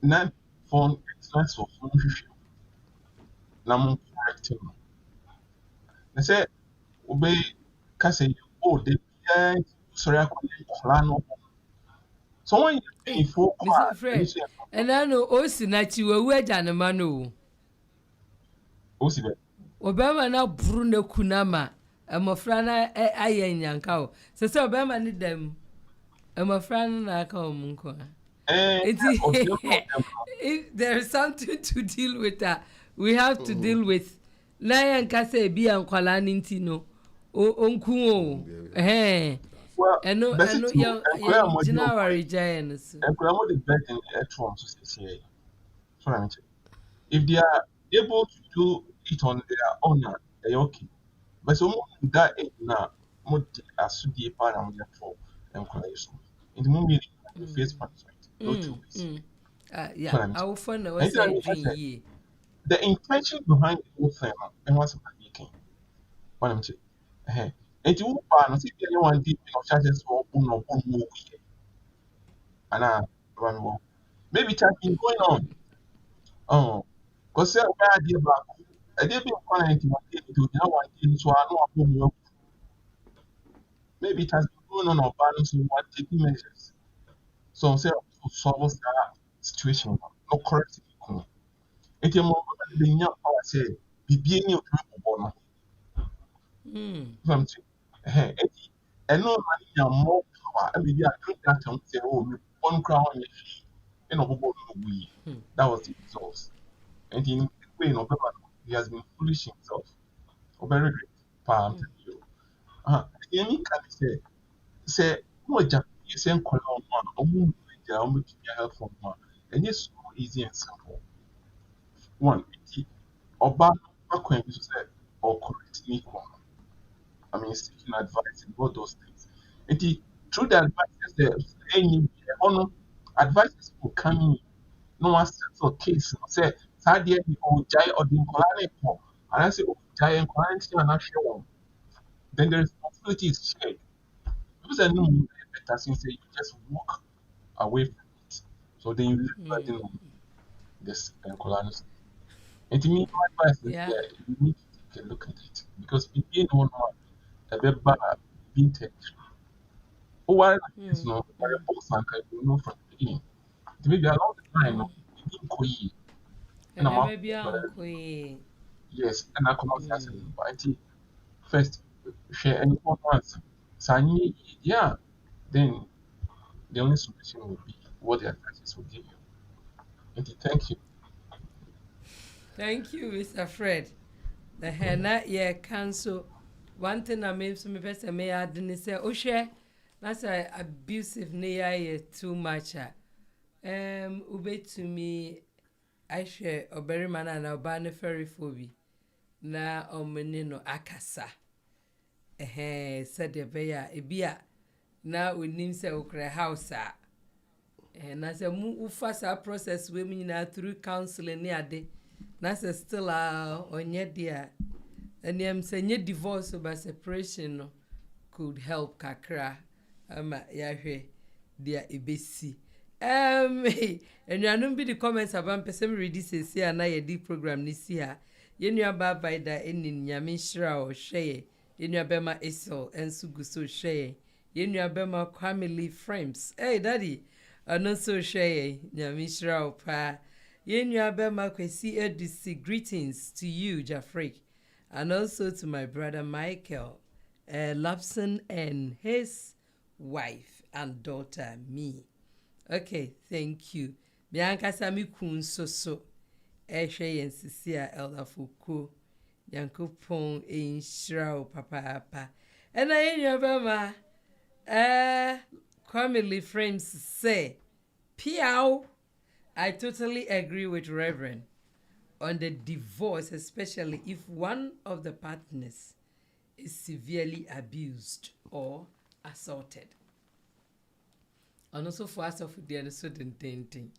S6: non phone excellence of function Namun correcting. They say obey Cassie oh they sorry I couldn't so when you for
S5: and I know Osinachi we Janama no
S6: Osibe
S5: Obama na Bruno Kunama amofrana ayen yanka se Obama ni dem amofrana na ka omunko if there is something to deal with that we have to deal with na yanka say bi ankwala ni ntino onku o eno ya January giant so
S6: the bed in the from so say if they are able to do it on their own they okay but so that na mod asudi pa na mod for encourage in the moment you face punishment no two ways
S5: yeah I will find what say
S6: the intention behind the whole thing and what's making what I'm saying and you pa no see anyone deep of charges for no and one more maybe it has been going on because say where idea back I did be quite to now one thing so I know maybe it has been going on or balance in what taking measures. So say to solve that situation, no correct it. It's a moment the young power say be being your born. And no money more power and maybe I drink that and say, oh, one crown we that was the results. And in way no he has been foolish himself. Or very great. Palm you. Any can say, no, you send color one, or help from one. And it's so easy and simple. One, Obama acquaintance said, or correct equal. I mean, seeking advice and all those things. And through the advices, any advices will come in. No one sets a case and say, Sadia, or Jai or the Colane, and I say, oh, Jai and Colane, and not sure. Then the responsibility is shared. Because I know better since you just walk away from it. So then you live burden on this Colane. And to me, my advice is that you need to take a look at it. Because if you don't know a bit bad, vintage. Oh, why it's no, why a box and you know from the beginning. Maybe along the line, no, it didn't go in. And I'm
S5: maybe uncle.
S6: yes, and I come out as a first share any once. So, yeah, then the only solution will be what the advisors will give you. And thank you.
S5: Thank you, Mr. Fred. The henna yeah cancel. One thing I made some person may add and say, oh share, that's a abusive near too much. Ube to me, I share a berry man and a banner ferry phobia. Na omenino akasa. Said the bear a beer. Now we name say okra house. And as a move fast process women now through counseling near day. Nasa still on your dear. And I'm saying divorce by separation could help kakra. Yahweh dear ebesi. And you don't be the comments about person read this here and I deep program this year. Yenua baba da enin nyame shira o hweye yenua bema esel ensu guso hweye yenua bema family frames hey daddy ano so hweye nyame shira o pa yenua bema kwesi edisi greetings to you Jafric and also to my brother Michael Lapson and his wife and daughter me. Okay, thank you. Bianca sami kun so Eshe yen sisia Elder Foucault Yankopon in Shrao Papa and I in your bama commonly frames say Piao. I totally agree with Reverend on the divorce, especially if one of the partners is severely abused or assaulted. And also for us of the certain thing.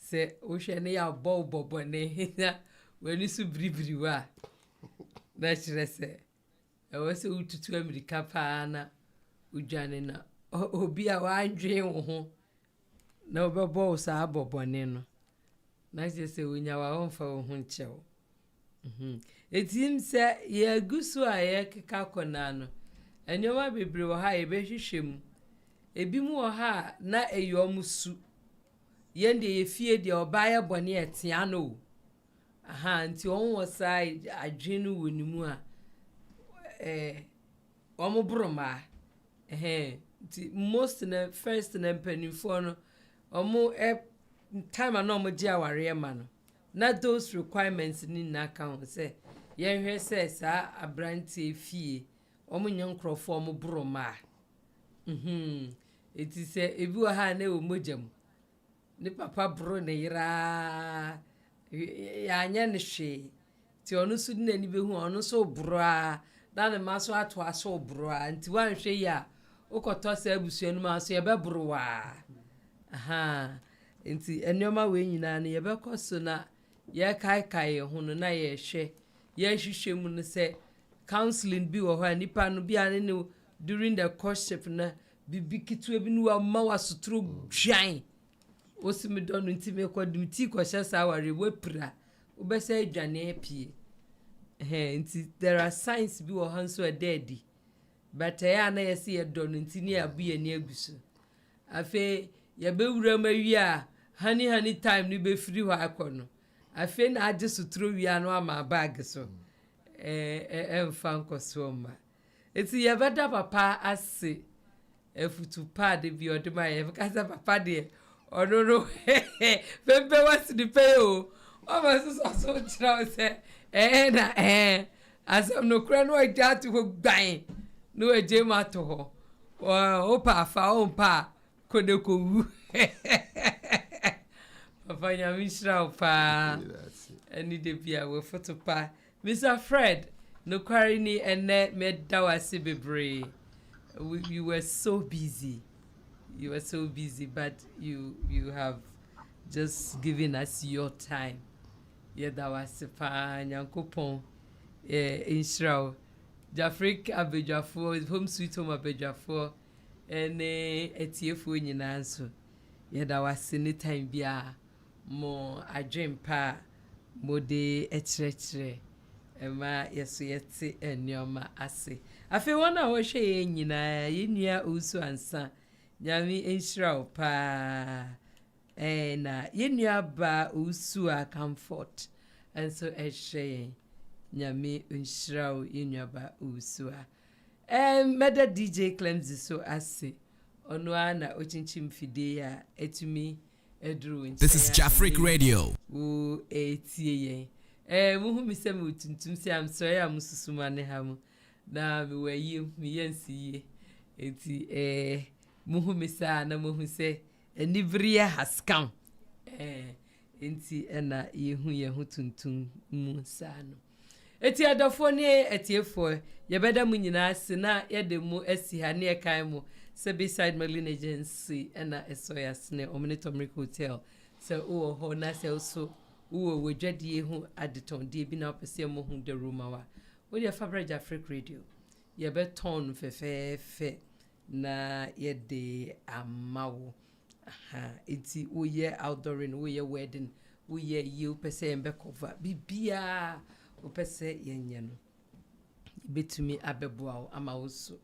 S5: Say, Ocean, ya bobo ne when you so bribriwa. That's what I say. I was so to America pana Ujanina. Oh, be a wine dream. No, bobo sa boboneno. Nice to say, when you are on for Huncho. It seems that ye gusu a kakonano. And you might be brew high, baby shim. A bimu ha na a yomusu. Yende ye fie de obaya bone etiano aha nti on wasai adwenu wonimu a omobroma nti most na first na mpanimfo no omo time na omo dia ware ma no na those requirements ni na account say yenhwe say sa abranti fie omo nyankrofo omo broma eti say ebi wa ha na o mojam ni papa bro ne yira ya anya ne hwe ti onu su na ni behu onu so bro a na ne maso ato aso bro a nti wan hwe ya ukoto sa abusuanu ma so ye be bro wa aha nti enoma we nyina ne ye be koso na ye kai ho no na ye hwe ye hwehwe mu no se counseling bi wo ha nipa no bi ane ne during the courtship na bibi kitu ebi no wa ma wa sutru dwan osimi donu ntime kwadum ti kwahya sa ware wapira obesa adwane apie nti there are signs bi wo hanso a daddy but ya na yesi ye donu ntini abu ye ni agusu afe ye bewura mawi a hani time ni be free ho akono afe na age sutro wi anu ama bag so emfa nkoso ma eti ye beda papa ase efutu pad bi odema ye kasa papa de no Pempe was the pay o was so chira say na asam no kra no agya to ho gban no agye ma to ho o pa fa o pa kodeko wu papa nya mishra pa ani de bia we photo pa Mr. Fred no kwari ni ene me dawase bebre you were so busy. You were so busy, but you have just given us your time. Yeah, that was Nyankopon Inshrao. Jafric Abejafo, home sweet home Abejafo, and Etiefo nyina so. Yeah, that was any time bia mo adwem pa mo de etrechre. Ema yeso yete enyoma ase. Afi wana wɔhwɛ yɛ nyinaa yɛnua osu ansa nyame enhyira pa na yɛnua ba osu a comfort enso ɛhwɛ nyame enhyira yɛnua ba osu a meda DJ Clemzy so ase ono ana ochinchim fide ya etumi edru nche.
S4: This is Jafric Radio.
S5: O etie muhu mi se mu tuntum se am sorry am susuma ne ha mu na me wayi mi yansi eti muhu mi sa na muhu se enibria has come enti na yehu tuntum mu sa no eti adofo ne etiefo yebeda mu nyina se na yede mu asi ha ne kan mu se beside Merlin Agency na esoya sne Omnitomric Hotel se o ho na se so wo wedwadie hu adeton de bi na opese mo hu de rumawa we dey Fabric Jafric Radio ye be ton fe na ye de amawo enti wo ye outdooring wo ye wedding wo ye you pese embe cover bibia wo pese yenye no betumi abeboa ama wo so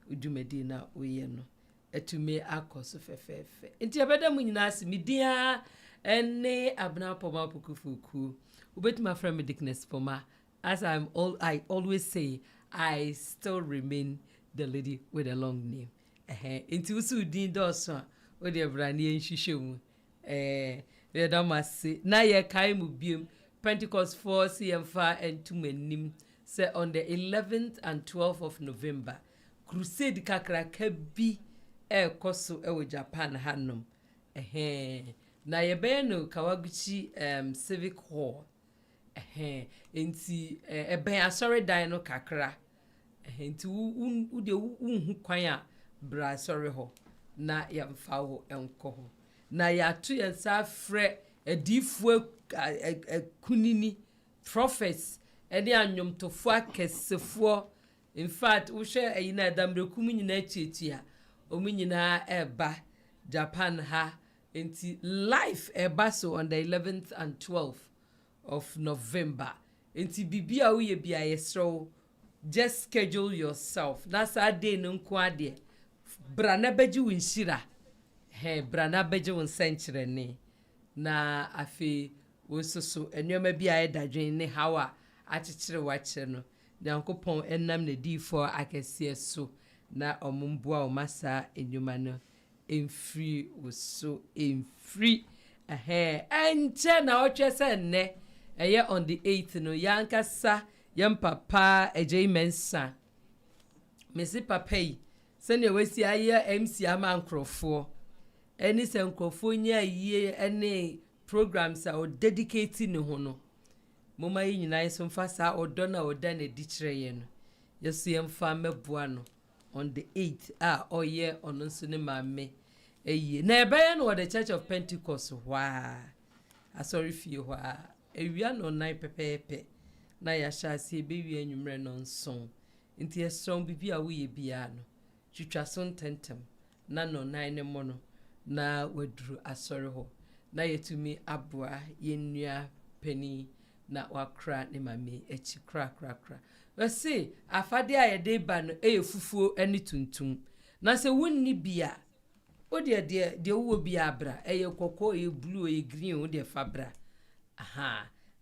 S5: udumedi na wo ye no etumi akoso fe enti abeda mu nyina ase media ene abna poma pukufuku ubetuma from Dickness Poma as I always say I still remain the lady with a long name enti usu din doso o de brani enhihwemu le damase na ye kai mu biem Pentecost 4 CM4 and tumanim say on the 11th and 12th of November crusade kakraka bi koso e Japan hanom na yebe no Kawaguchi Civic Hall enti eben asore dan no kakra enti u de hu kwan a bra asore ho na yamfa ho enko ho na yatu yansa frɛ adifo kunini prophets ene anyomtofo akesefo in fact wo hwɛ ayina damrekum nyina tietia omu nyina eba Japan ha enti life eba so on the 11th and 12th of November enti bibia wo ye bia yesro just schedule yourself na sa day no nko ade bra na beji winshira bra na beji won century ne na afi wo soso enyoma bia edadwen ne hawa akyekere wakyere no Nyankopɔn enam na difo akɛse so na omumboa o masa enyuma no emfiri so emfiri enche na otwe se nne eye on the 8th no yankasa yam papa ejei mensa mesi papa yi se ne wesi aye MC amankrofo eni se nkrofo nya yie ene programs a o dedicate ne ho no moma yi nyina so mfa sa odo na oda na dikire ye no yeso yemfa meboa no on the 8th oye ono so ne mamme na ebe no the Church of Pentecost hwa asori fie hwa ewia no nine pepepe na ya shase be wi anwumre no nson nti estrong bibia wo ye bia no twitwa so ntentem na no nine ne mo no na waduru asori ho na yetumi aboa yenua pani na wakra ne mame echi kra we say afade ayede ba no eyefufuo ani tuntum na se wonni bia o de wo bia bra eye kokko e blue e green o de fabra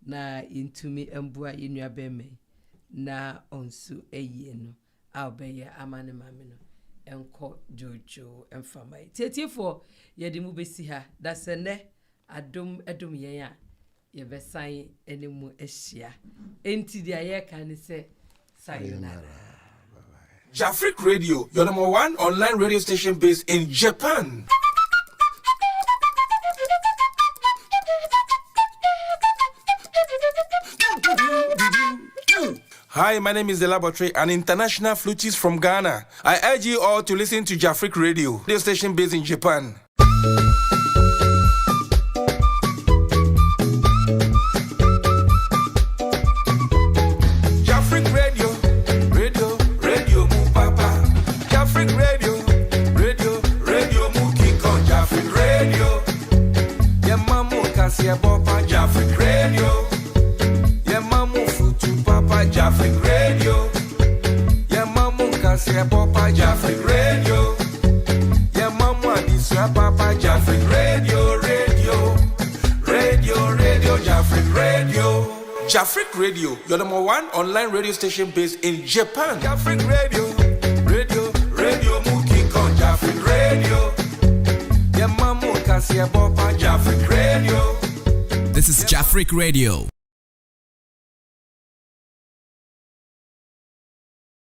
S5: na intumi embua yenua beme na onsu eye no albeye amane mame no enko jojo emfamai tietifo yede mu besi ha da se ne adum yen a yebesan enemu ehia enti dia ye kan se sayonara.
S8: Jafric Radio, your #1 online radio station based in Japan. Hi, my name is The Laboratory, an international flutist from Ghana. I urge you all to listen to Jafric Radio station based in Japan. Jafric Radio, yeah mamu futu papa Jafric Radio, yeah mamu Cassia Papa Jafric Radio. Yeah, Mama, this is Papa Jafric Radio, Jafric Radio. Jafric Radio, your number one online radio station based in Japan. Jafric Radio, Muki con Jafric Radio. Yeah, Mama, Cassia Papa Jafric Radio.
S4: This is Jafric Radio.